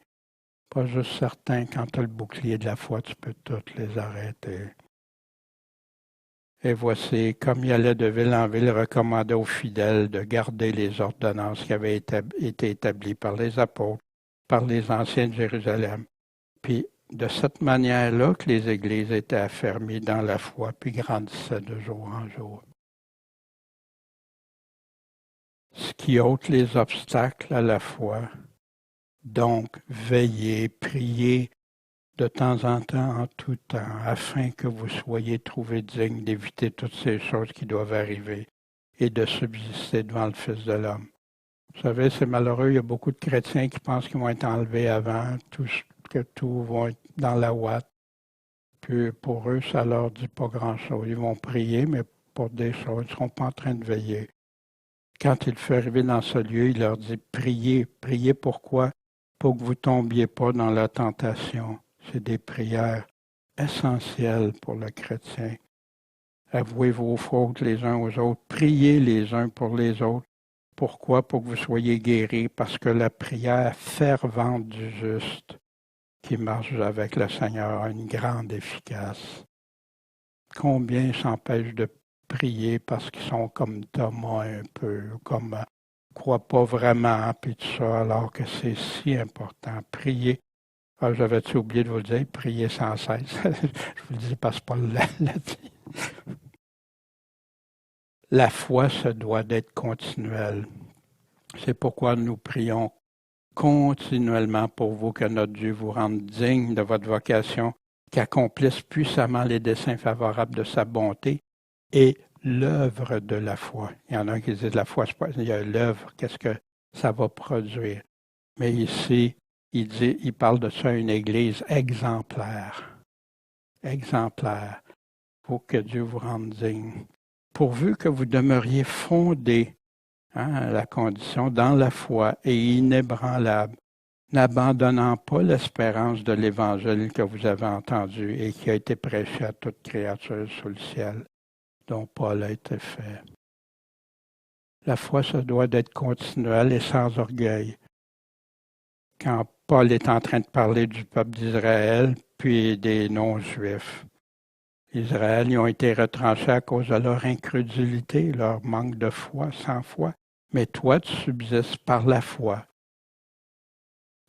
Pas juste certain, quand tu as le bouclier de la foi, tu peux toutes les arrêter. Et voici, comme il allait de ville en ville, recommandait aux fidèles de garder les ordonnances qui avaient été établies par les apôtres, par les anciens de Jérusalem. Puis, de cette manière-là que les églises étaient affermies dans la foi, puis grandissaient de jour en jour. Ce qui ôte les obstacles à la foi. Donc, veillez, priez de temps en temps, en tout temps, afin que vous soyez trouvés dignes d'éviter toutes ces choses qui doivent arriver et de subsister devant le Fils de l'homme. Vous savez, c'est malheureux, il y a beaucoup de chrétiens qui pensent qu'ils vont être enlevés avant, que tout va être dans la ouate. Puis pour eux, ça leur dit pas grand-chose. Ils vont prier, mais pour des choses, ils ne seront pas en train de veiller. Quand il fait arriver dans ce lieu, il leur dit, priez. Priez pourquoi? Pour que vous ne tombiez pas dans la tentation. C'est des prières essentielles pour le chrétien. Avouez vos fautes les uns aux autres. Priez les uns pour les autres. Pourquoi? Pour que vous soyez guéris. Parce que la prière fervente du juste qui marche avec le Seigneur a une grande efficace. Combien s'empêchent de prier parce qu'ils sont comme Thomas un peu, comme ne croient pas vraiment, puis tout ça, alors que c'est si important. Prier. Ah, j'avais-tu oublié de vous le dire, prier sans cesse. Je vous le dis parce que Paul l'a dit. La foi se doit d'être continuelle. C'est pourquoi nous prions continuellement pour vous que notre Dieu vous rende digne de votre vocation, qu'accomplisse puissamment les desseins favorables de sa bonté et l'œuvre de la foi. Il y en a qui disent la foi, il y a l'œuvre, qu'est-ce que ça va produire. Mais ici, il parle de ça une église exemplaire. Exemplaire. Pour que Dieu vous rende digne. Pourvu que vous demeuriez fondés, la condition, dans la foi et inébranlable, n'abandonnant pas l'espérance de l'Évangile que vous avez entendu et qui a été prêché à toute créature sous le ciel, dont Paul a été fait. La foi se doit d'être continuelle et sans orgueil. Quand Paul est en train de parler du peuple d'Israël, puis des non-juifs. Israël, ils ont été retranchés à cause de leur incrédulité, leur manque de foi, sans foi. Mais toi, tu subsistes par la foi.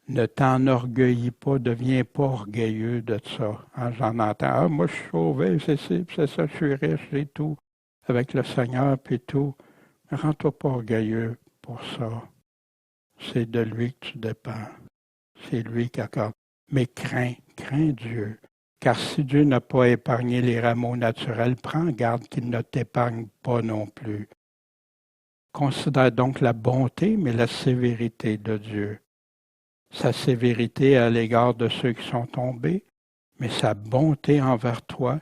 Ne t'enorgueillis pas, deviens pas orgueilleux de ça. J'en entends, moi je suis sauvé, c'est ça, je suis riche et tout, avec le Seigneur puis tout. Mais rends-toi pas orgueilleux pour ça. C'est de lui que tu dépends. C'est lui qui accorde. Mais crains Dieu. Car si Dieu n'a pas épargné les rameaux naturels, prends garde qu'il ne t'épargne pas non plus. Considère donc la bonté, mais la sévérité de Dieu. Sa sévérité à l'égard de ceux qui sont tombés, mais sa bonté envers toi,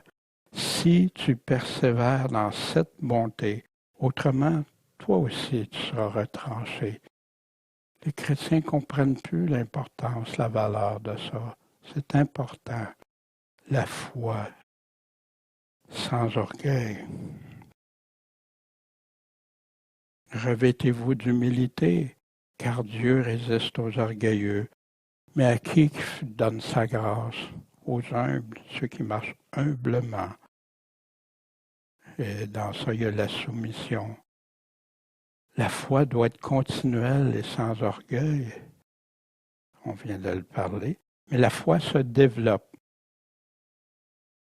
si tu persévères dans cette bonté. Autrement, toi aussi, tu seras retranché. Les chrétiens ne comprennent plus l'importance, la valeur de ça. C'est important. La foi, sans orgueil. Revêtez-vous d'humilité, car Dieu résiste aux orgueilleux, mais à qui donne sa grâce? Aux humbles, ceux qui marchent humblement. Et dans ça, il y a la soumission. La foi doit être continuelle et sans orgueil. on vient de le parler, mais la foi se développe.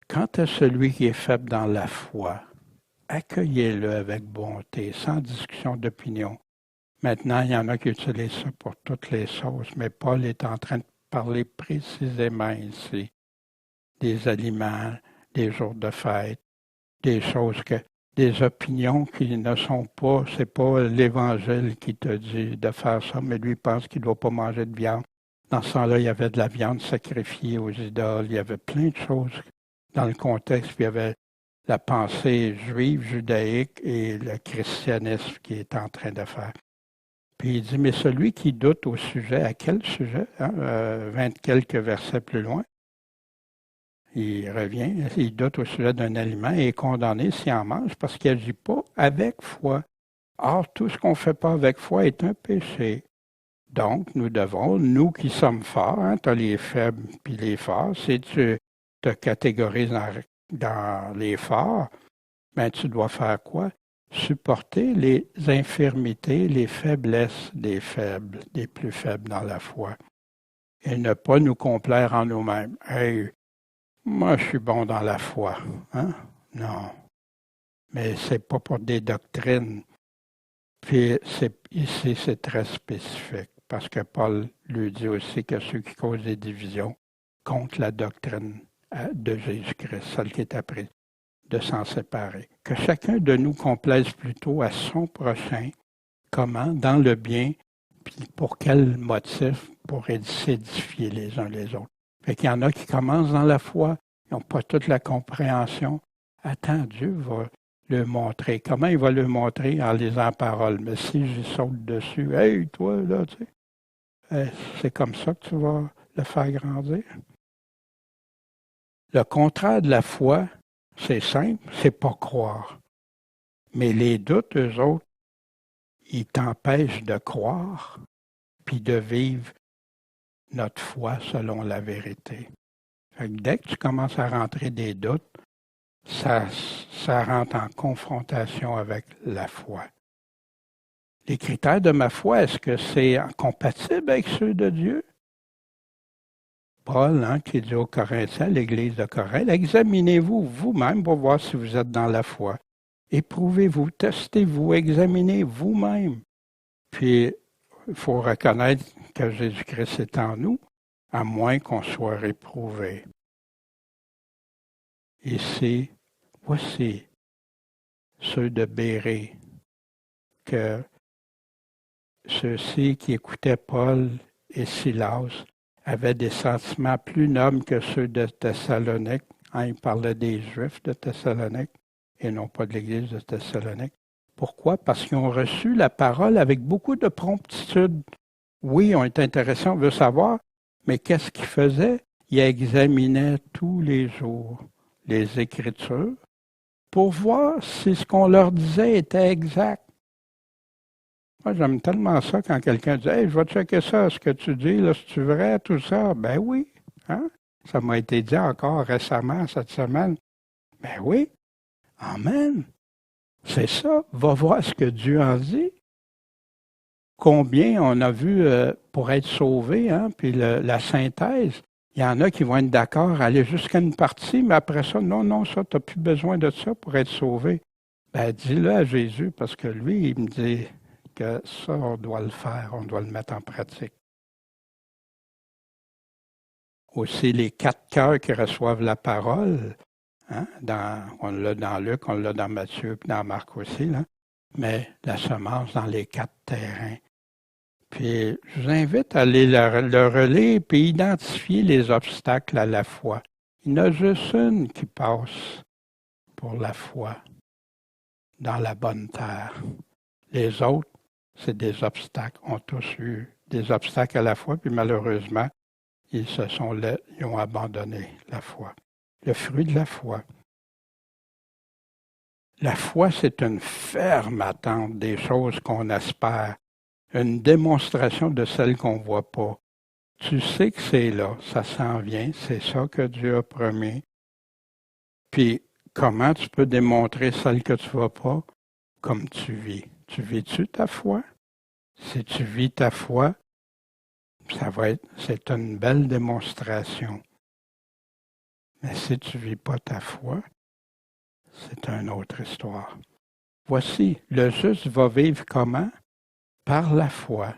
Quant à celui qui est faible dans la foi, accueillez-le avec bonté, sans discussion d'opinion. Maintenant, il y en a qui utilisent ça pour toutes les sauces, mais Paul est en train de parler précisément ici des aliments, des jours de fête, des choses des opinions qui ne sont pas, c'est pas l'Évangile qui te dit de faire ça, mais lui pense qu'il ne doit pas manger de viande. Dans ce temps-là, il y avait de la viande sacrifiée aux idoles, il y avait plein de choses dans le contexte, puis il y avait la pensée juive, judaïque et le christianisme qui est en train de faire. Puis il dit, mais celui qui doute au sujet, à quel sujet? 20 quelques versets plus loin, il revient, il doute au sujet d'un aliment et est condamné s'il en mange parce qu'il n'agit pas avec foi. Or, tout ce qu'on ne fait pas avec foi est un péché. Donc, nous devons, nous qui sommes forts, tu as les faibles puis les forts, si tu te catégorises dans les forts, ben, tu dois faire quoi? Supporter les infirmités, les faiblesses des faibles, des plus faibles dans la foi. Et ne pas nous complaire en nous-mêmes. Hey, moi, je suis bon dans la foi. Hein? Non. Mais c'est pas pour des doctrines. Puis ici, c'est très spécifique. Parce que Paul lui dit aussi que ceux qui causent des divisions contre la doctrine de Jésus-Christ, celle qui est apprise, de s'en séparer. Que chacun de nous complaise plutôt à son prochain. Comment? Dans le bien. Puis pour quel motif? Pour s'édifier les uns les autres. Fait qu'il y en a qui commencent dans la foi, ils n'ont pas toute la compréhension. Attends, Dieu va le montrer. Comment il va le montrer? En lisant la parole. Mais si j'y saute dessus, hey, toi, là, tu sais, c'est comme ça que tu vas le faire grandir. Le contraire de la foi, c'est simple, c'est pas croire. Mais les doutes, eux autres, ils t'empêchent de croire puis de vivre notre foi selon la vérité. Fait que dès que tu commences à rentrer des doutes, ça rentre en confrontation avec la foi. Les critères de ma foi, est-ce que c'est compatible avec ceux de Dieu? Paul, qui dit aux Corinthiens, l'Église de Corinthe, examinez-vous vous-même pour voir si vous êtes dans la foi. Éprouvez-vous, testez-vous, examinez vous-même. Puis, il faut reconnaître que Jésus-Christ est en nous, à moins qu'on soit réprouvé. Ici, voici ceux de Bérée, que ceux-ci qui écoutaient Paul et Silas avaient des sentiments plus nobles que ceux de Thessalonique. Il parlait des Juifs de Thessalonique et non pas de l'Église de Thessalonique. Pourquoi? Parce qu'ils ont reçu la parole avec beaucoup de promptitude. Oui, on est intéressés, on veut savoir, mais qu'est-ce qu'ils faisaient? Ils examinaient tous les jours les Écritures pour voir si ce qu'on leur disait était exact. Moi, j'aime tellement ça quand quelqu'un dit « Hey, je vais checker ça, ce que tu dis, là, c'est-tu vrai, tout ça? » Ben oui, hein? Ça m'a été dit encore récemment, cette semaine. Ben oui, amen. C'est ça, va voir ce que Dieu en dit. Combien on a vu pour être sauvé, puis la synthèse. Il y en a qui vont être d'accord, aller jusqu'à une partie, mais après ça, non, ça, tu n'as plus besoin de ça pour être sauvé. Ben, dis-le à Jésus, parce que lui, il me dit que ça, on doit le faire, on doit le mettre en pratique. Aussi, les 4 cœurs qui reçoivent la parole, on l'a dans Luc, on l'a dans Matthieu, puis dans Marc aussi, là, mais la semence dans les 4 terrains. Puis, je vous invite à aller le relire puis identifier les obstacles à la foi. Il y en a juste une qui passe pour la foi dans la bonne terre. Les autres, c'est des obstacles. On a tous eu des obstacles à la foi, puis malheureusement, ils ont abandonné la foi. Le fruit de la foi. La foi, c'est une ferme attente des choses qu'on espère. Une démonstration de celles qu'on ne voit pas. Tu sais que c'est là, ça s'en vient, c'est ça que Dieu a promis. Puis, comment tu peux démontrer celle que tu ne vois pas? Comme tu vis. Tu vis-tu ta foi? Si tu vis ta foi, C'est une belle démonstration. Mais si tu ne vis pas ta foi, c'est une autre histoire. Voici, le juste va vivre comment? Par la foi.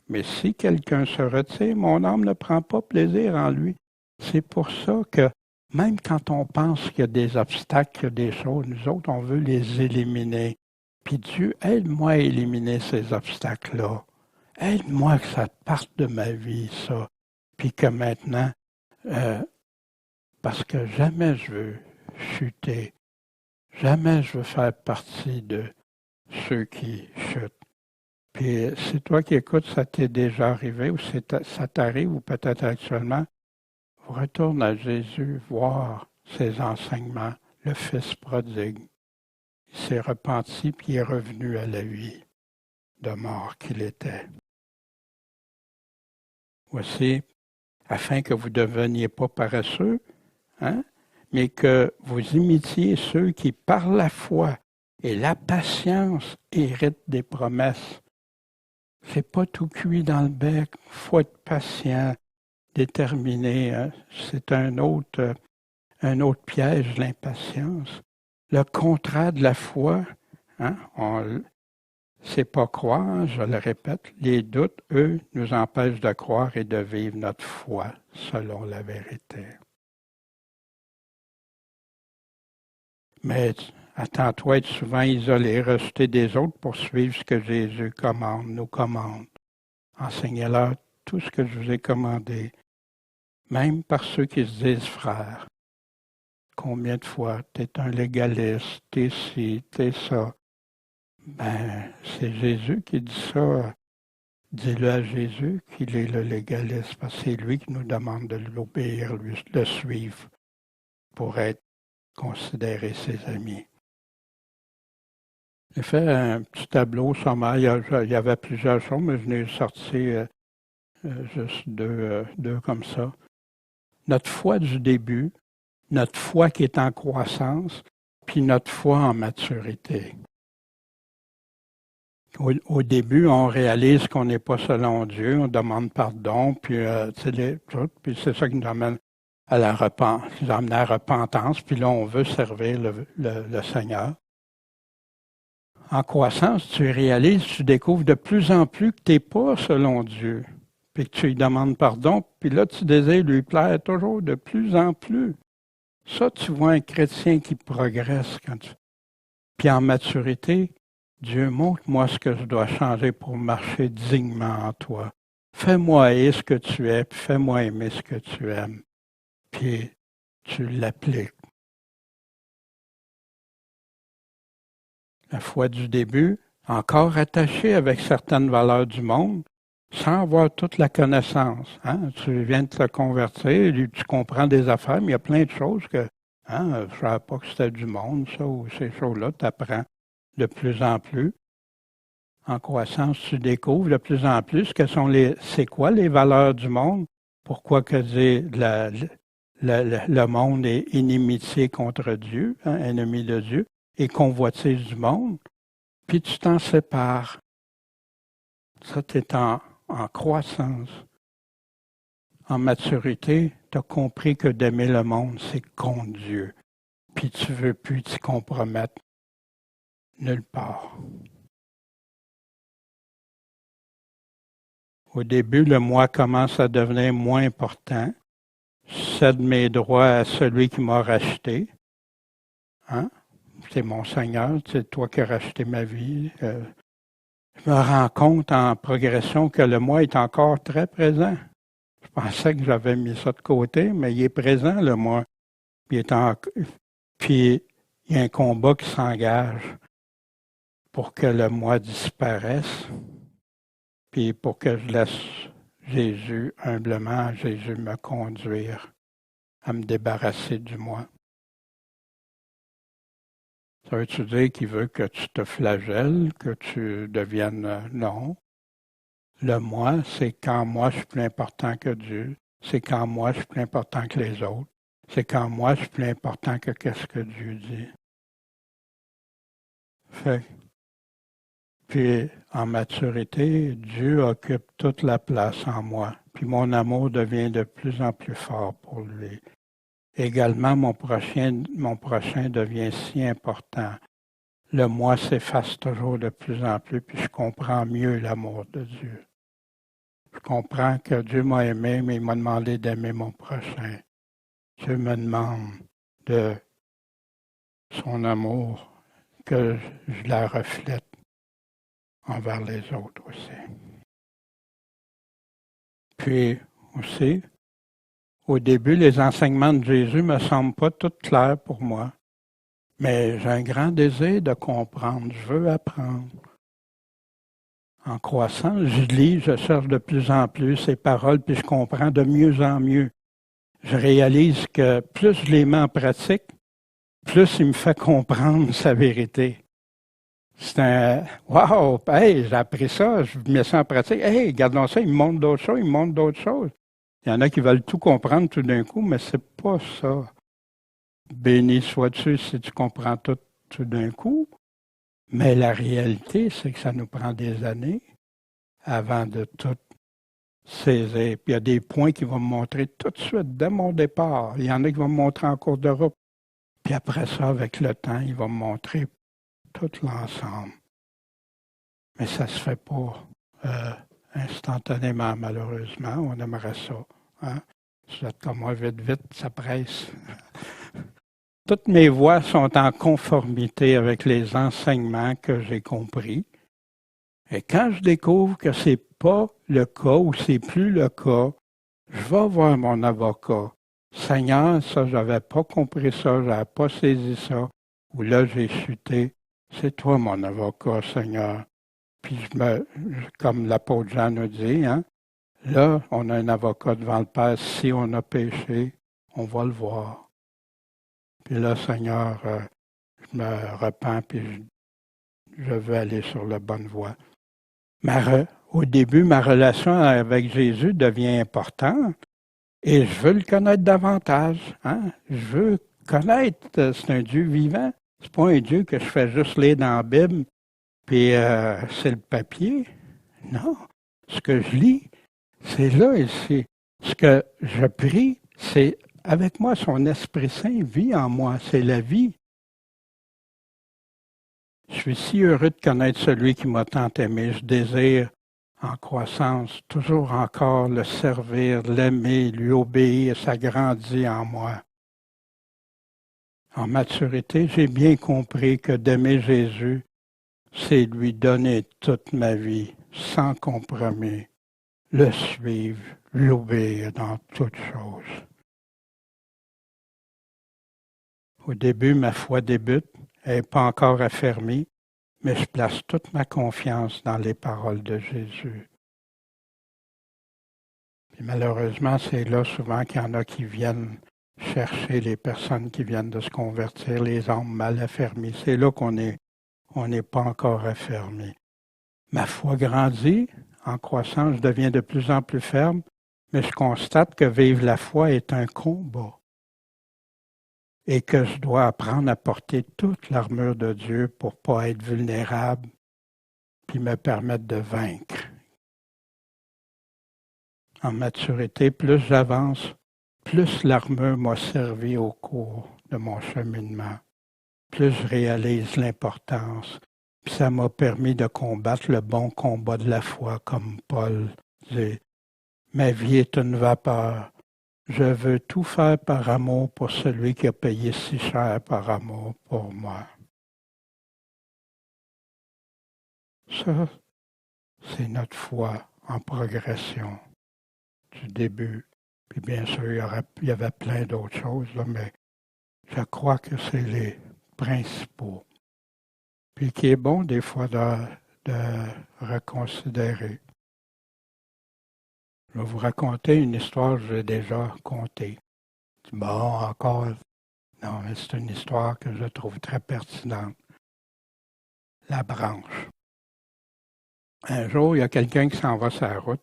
Mais si quelqu'un se retire, mon âme ne prend pas plaisir en lui. C'est pour ça que même quand on pense qu'il y a des obstacles, qu'il y a des choses, nous autres, on veut les éliminer. Puis Dieu, aide-moi à éliminer ces obstacles-là. Aide-moi que ça parte de ma vie, ça. Puis que maintenant, parce que jamais je veux chuter, jamais je veux faire partie de ceux qui chutent. Puis c'est toi qui écoutes, ça t'est déjà arrivé ou ça t'arrive ou peut-être actuellement, retourne à Jésus voir ses enseignements, le Fils prodigue. Il s'est repenti puis il est revenu à la vie de mort qu'il était. Voici, afin que vous ne deveniez pas paresseux, mais que vous imitiez ceux qui, par la foi et la patience, héritent des promesses. C'est pas tout cuit dans le bec, il faut être patient, déterminé. C'est un autre piège, l'impatience. Le contraire de la foi, c'est pas croire, je le répète, les doutes, eux, nous empêchent de croire et de vivre notre foi selon la vérité. Mais attends-toi à être souvent isolé, rejeté des autres pour suivre ce que Jésus nous commande. Enseignez-leur tout ce que je vous ai commandé, même par ceux qui se disent frères. Combien de fois t'es un légaliste, t'es ci, t'es ça. Ben, c'est Jésus qui dit ça. Dis-le à Jésus qu'il est le légaliste, parce que c'est lui qui nous demande de l'obéir, de le suivre, pour être considéré ses amis. J'ai fait un petit tableau sommaire. Il y avait plusieurs choses, mais je n'ai sorti juste deux comme ça. Notre foi du début, notre foi qui est en croissance, puis notre foi en maturité. Au début, on réalise qu'on n'est pas selon Dieu, on demande pardon, puis c'est ça qui nous amène à la repentance, puis là, on veut servir le Seigneur. En croissance, tu réalises, tu découvres de plus en plus que tu n'es pas selon Dieu, puis que tu lui demandes pardon, puis là, tu désires lui plaire toujours de plus en plus. Ça, tu vois un chrétien qui progresse. Puis en maturité, Dieu, montre-moi ce que je dois changer pour marcher dignement en toi. Fais-moi aimer ce que tu es, puis fais-moi aimer ce que tu aimes. Puis tu l'appliques. La foi du début, encore attachée avec certaines valeurs du monde, sans avoir toute la connaissance. Tu viens de te convertir, tu comprends des affaires, mais il y a plein de choses que je ne savais pas que c'était du monde, ça, ou ces choses-là, tu apprends de plus en plus. En croissance, tu découvres de plus en plus c'est quoi les valeurs du monde, pourquoi que le monde est inimitié contre Dieu, ennemi de Dieu, et convoitise du monde, puis tu t'en sépares. Ça, tu es en croissance. En maturité, tu as compris que d'aimer le monde, c'est contre Dieu. Puis tu ne veux plus t'y compromettre nulle part. Au début, le moi commence à devenir moins important. Je cède mes droits à celui qui m'a racheté. C'est mon Seigneur, c'est toi qui as racheté ma vie. Je me rends compte en progression que le moi est encore très présent. Je pensais que j'avais mis ça de côté, mais il est présent, le moi. Puis il y a un combat qui s'engage pour que le moi disparaisse, puis pour que je laisse Jésus, humblement, Jésus me conduire à me débarrasser du moi. Ça veut-tu dire qu'il veut que tu te flagelles, que tu deviennes... Non. Le moi, c'est quand moi je suis plus important que Dieu. C'est quand moi je suis plus important que les autres. C'est quand moi je suis plus important que qu'est-ce que Dieu dit. Fait, Puis, en maturité, Dieu occupe toute la place en moi. Puis mon amour devient de plus en plus fort pour lui. Également, mon prochain devient si important. Le moi s'efface toujours de plus en plus, puis je comprends mieux l'amour de Dieu. Je comprends que Dieu m'a aimé, mais il m'a demandé d'aimer mon prochain. Dieu me demande de son amour, que je la reflète envers les autres aussi. Puis aussi, au début, les enseignements de Jésus ne me semblent pas tout clairs pour moi, mais j'ai un grand désir de comprendre. Je veux apprendre. En croissant, je lis, je cherche de plus en plus ces paroles, puis je comprends de mieux en mieux. Je réalise que plus je les mets en pratique, plus il me fait comprendre sa vérité. C'est un wow, hey, j'ai appris ça, je mets ça en pratique. Hey, regardons ça, il me montre d'autres choses, il me montre d'autres choses. Il y en a qui veulent tout comprendre tout d'un coup, mais c'est pas ça. Béni sois-tu si tu comprends tout d'un coup. Mais la réalité, c'est que ça nous prend des années avant de tout saisir. Puis il y a des points qui vont me montrer tout de suite, dès mon départ. Il y en a qui vont me montrer en cours de route. Puis après ça, avec le temps, il va me montrer tout l'ensemble. Mais ça ne se fait pas instantanément, malheureusement. On aimerait ça. Hein? Ça comme moi, vite, vite, ça presse. Toutes mes voies sont en conformité avec les enseignements que j'ai compris. Et quand je découvre que c'est pas le cas ou c'est plus le cas, je vais voir mon avocat. Seigneur, ça, j'avais pas compris ça, j'avais pas saisi ça, ou là, j'ai chuté. C'est toi mon avocat, Seigneur. Puis comme l'apôtre Jean nous dit, hein, là, on a un avocat devant le Père. Si on a péché, on va le voir. Puis là, Seigneur, je me repens, puis je veux aller sur la bonne voie. Au début, ma relation avec Jésus devient importante et je veux le connaître davantage. Hein? Je veux connaître, c'est un Dieu vivant. C'est pas un Dieu que je fais juste lire dans la Bible, puis c'est le papier. Non, ce que je lis, c'est là et c'est ce que je prie, c'est avec moi, son Esprit Saint vit en moi, c'est la vie. Je suis si heureux de connaître celui qui m'a tant aimé. Je désire, en croissance, toujours encore le servir, l'aimer, lui obéir. Ça grandit en moi. En maturité, j'ai bien compris que d'aimer Jésus, c'est lui donner toute ma vie, sans compromis, le suivre, l'obéir dans toutes choses. Au début, ma foi débute, elle n'est pas encore affermie, mais je place toute ma confiance dans les paroles de Jésus. Puis malheureusement, c'est là souvent qu'il y en a qui viennent chercher les personnes qui viennent de se convertir, les âmes mal affermies. C'est là qu'on n'est pas encore affermé. Ma foi grandit, en croissant, je deviens de plus en plus ferme, mais je constate que vivre la foi est un combat. Et que je dois apprendre à porter toute l'armure de Dieu pour ne pas être vulnérable, puis me permettre de vaincre. En maturité, plus j'avance, plus l'armure m'a servi au cours de mon cheminement, plus je réalise l'importance. Puis ça m'a permis de combattre le bon combat de la foi, comme Paul dit. Ma vie est une vapeur. Je veux tout faire par amour pour celui qui a payé si cher par amour pour moi. Ça, c'est notre foi en progression du début. Puis bien sûr, il y avait plein d'autres choses, là, mais je crois que c'est les principaux. Puis qui est bon des fois de reconsidérer. Je vais vous raconter une histoire que j'ai déjà contée. Bon, encore. Non, mais c'est une histoire que je trouve très pertinente. La branche. Un jour, il y a quelqu'un qui s'en va sur la route,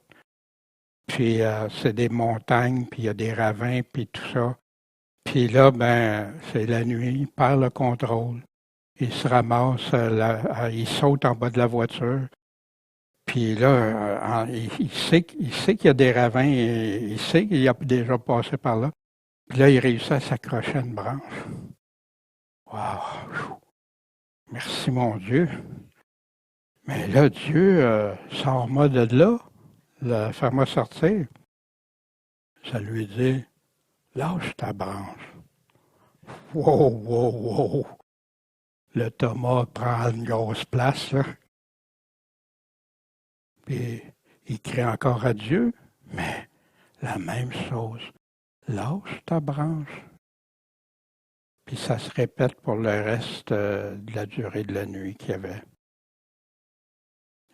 puis c'est des montagnes, puis il y a des ravins, puis tout ça. Puis là, c'est la nuit, il perd le contrôle. il se ramasse, il saute en bas de la voiture. Puis là, il sait qu'il y a des ravins, il sait qu'il a déjà passé par là. Puis là, il réussit à s'accrocher à une branche. Wow! Merci mon Dieu! Mais là, Dieu, sors-moi de là, fais-moi sortir. Ça lui dit, lâche ta branche. Wow, wow, wow! Le Thomas prend une grosse place, là. Puis il crie encore à Dieu, mais la même chose. Lâche ta branche. Puis ça se répète pour le reste de la durée de la nuit qu'il y avait.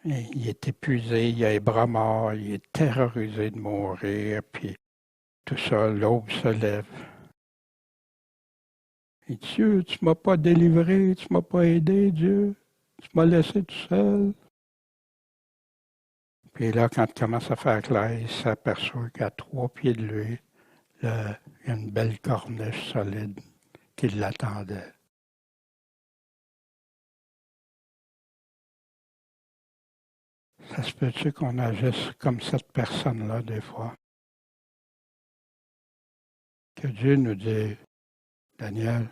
Et il est épuisé, il a les bras morts, il est terrorisé de mourir, puis tout ça, l'aube se lève. Et Dieu, tu m'as pas délivré, tu m'as pas aidé, Dieu, tu m'as laissé tout seul. Puis là, quand il commence à faire clair, il s'aperçoit qu'à 3 pieds de lui, là, il y a une belle corniche solide qui l'attendait. Ça se peut-tu qu'on agisse comme cette personne-là des fois? Que Dieu nous dit, Daniel,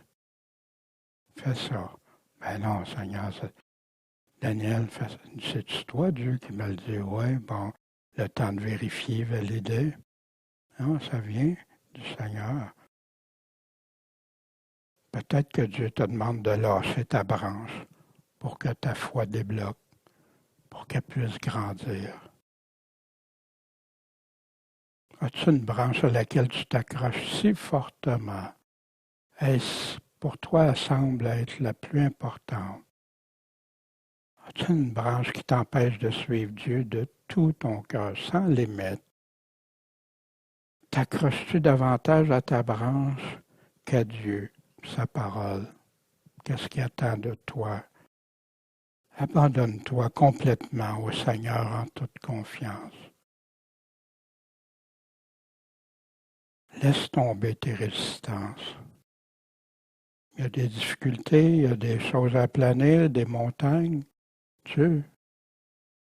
fais ça. Ben non, Seigneur, Daniel, c'est-tu toi, Dieu, qui me le dit? Oui, bon, le temps de vérifier, valider. Non, ça vient du Seigneur. Peut-être que Dieu te demande de lâcher ta branche pour que ta foi débloque, pour qu'elle puisse grandir. As-tu une branche à laquelle tu t'accroches si fortement? Est-ce pour toi, elle semble être la plus importante? As-tu une branche qui t'empêche de suivre Dieu de tout ton cœur, sans limite? T'accroches-tu davantage à ta branche qu'à Dieu, sa parole? Qu'est-ce qu'il attend de toi? Abandonne-toi complètement au Seigneur en toute confiance. Laisse tomber tes résistances. Il y a des difficultés, il y a des choses à planer, des montagnes. Dieu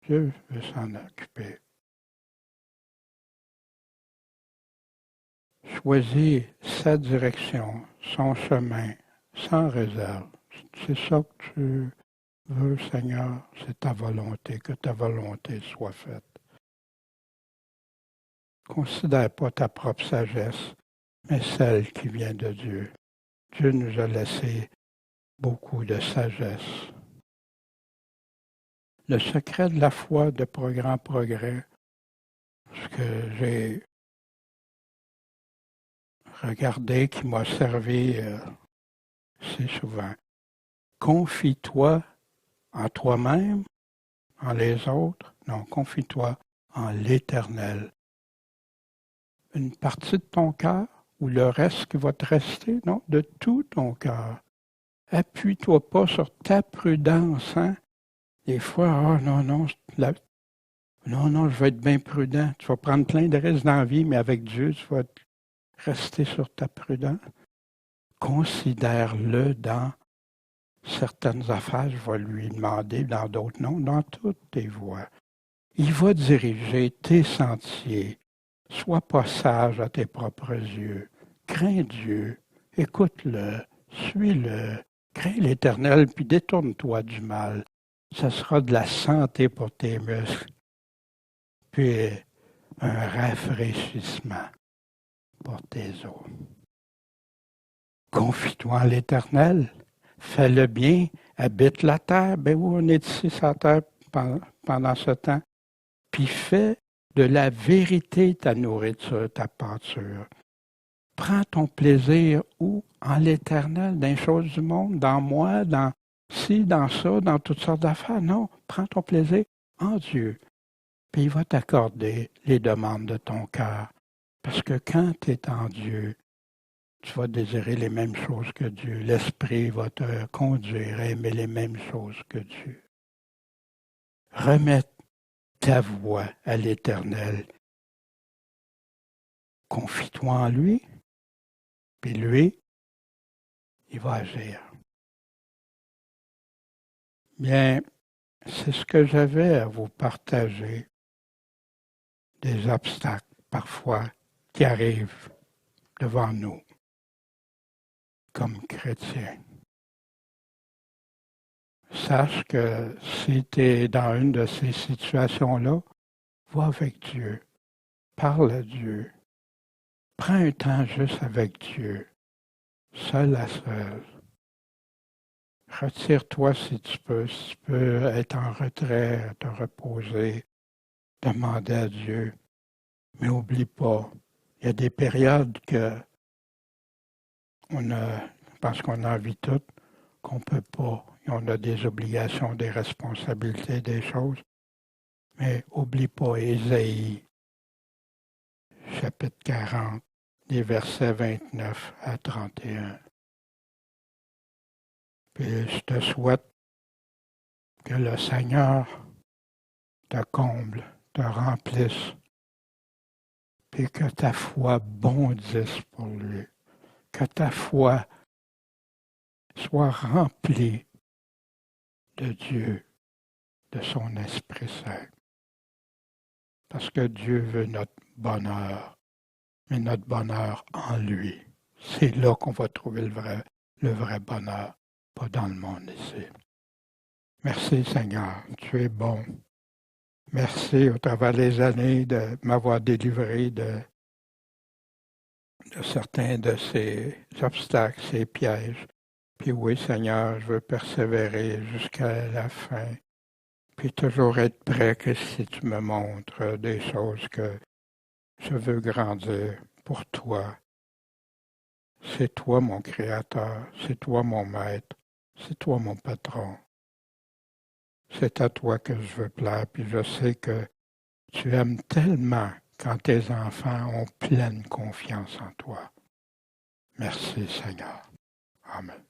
veut s'en occuper. Choisis sa direction, son chemin, sans réserve. C'est ça que tu veux, Seigneur, c'est ta volonté, que ta volonté soit faite. Considère pas ta propre sagesse, mais celle qui vient de Dieu. Dieu nous a laissé beaucoup de sagesse. Le secret de la foi de progrès en progrès, ce que j'ai regardé, qui m'a servi si souvent. Confie-toi en toi-même, en les autres. Non, confie-toi en l'Éternel. Une partie de ton cœur ou le reste qui va te rester? Non, de tout ton cœur. Appuie-toi pas sur ta prudence. Hein? Des fois, non, je vais être bien prudent. Tu vas prendre plein de risques dans la vie, mais avec Dieu, tu vas rester sur ta prudence. Considère-le dans certaines affaires, je vais lui demander, dans d'autres non, dans toutes tes voies. Il va diriger tes sentiers. Sois pas sage à tes propres yeux. Crains Dieu, écoute-le, suis-le, crains l'Éternel, puis détourne-toi du mal. Ce sera de la santé pour tes muscles, puis un rafraîchissement pour tes os. Confie-toi en l'Éternel, fais le bien, habite la terre. Ben oui, on est ici sur la terre pendant ce temps. Puis fais de la vérité ta nourriture, ta pâture. Prends ton plaisir où? En l'Éternel, dans les choses du monde, dans moi, dans ci, dans ça, dans toutes sortes d'affaires. Non, prends ton plaisir en Dieu. Puis il va t'accorder les demandes de ton cœur. Parce que quand tu es en Dieu, tu vas désirer les mêmes choses que Dieu. L'Esprit va te conduire à aimer les mêmes choses que Dieu. Remets ta voix à l'Éternel. Confie-toi en lui, puis lui, il va agir. Bien, c'est ce que j'avais à vous partager, des obstacles parfois qui arrivent devant nous comme chrétiens. Sache que si tu es dans une de ces situations-là, va avec Dieu, parle à Dieu, prends un temps juste avec Dieu, seul à seul. Retire-toi si tu peux être en retrait, te reposer, demander à Dieu. Mais oublie pas, il y a des périodes que parce qu'on en vit toutes, qu'on ne peut pas. Et on a des obligations, des responsabilités, des choses. Mais oublie pas Ésaïe, chapitre 40, les versets 29 à 31. Puis je te souhaite que le Seigneur te comble, te remplisse, puis que ta foi bondisse pour lui, que ta foi soit remplie de Dieu, de son Esprit Saint. Parce que Dieu veut notre bonheur, mais notre bonheur en lui. C'est là qu'on va trouver le vrai bonheur, pas dans le monde ici. Merci Seigneur, tu es bon. Merci au travers des années de m'avoir délivré de certains de ces obstacles, ces pièges. Puis oui Seigneur, je veux persévérer jusqu'à la fin. Puis toujours être prêt que si tu me montres des choses que je veux grandir pour toi. C'est toi mon Créateur, c'est toi mon Maître, c'est toi mon Patron. C'est à toi que je veux plaire, puis je sais que tu aimes tellement quand tes enfants ont pleine confiance en toi. Merci Seigneur. Amen.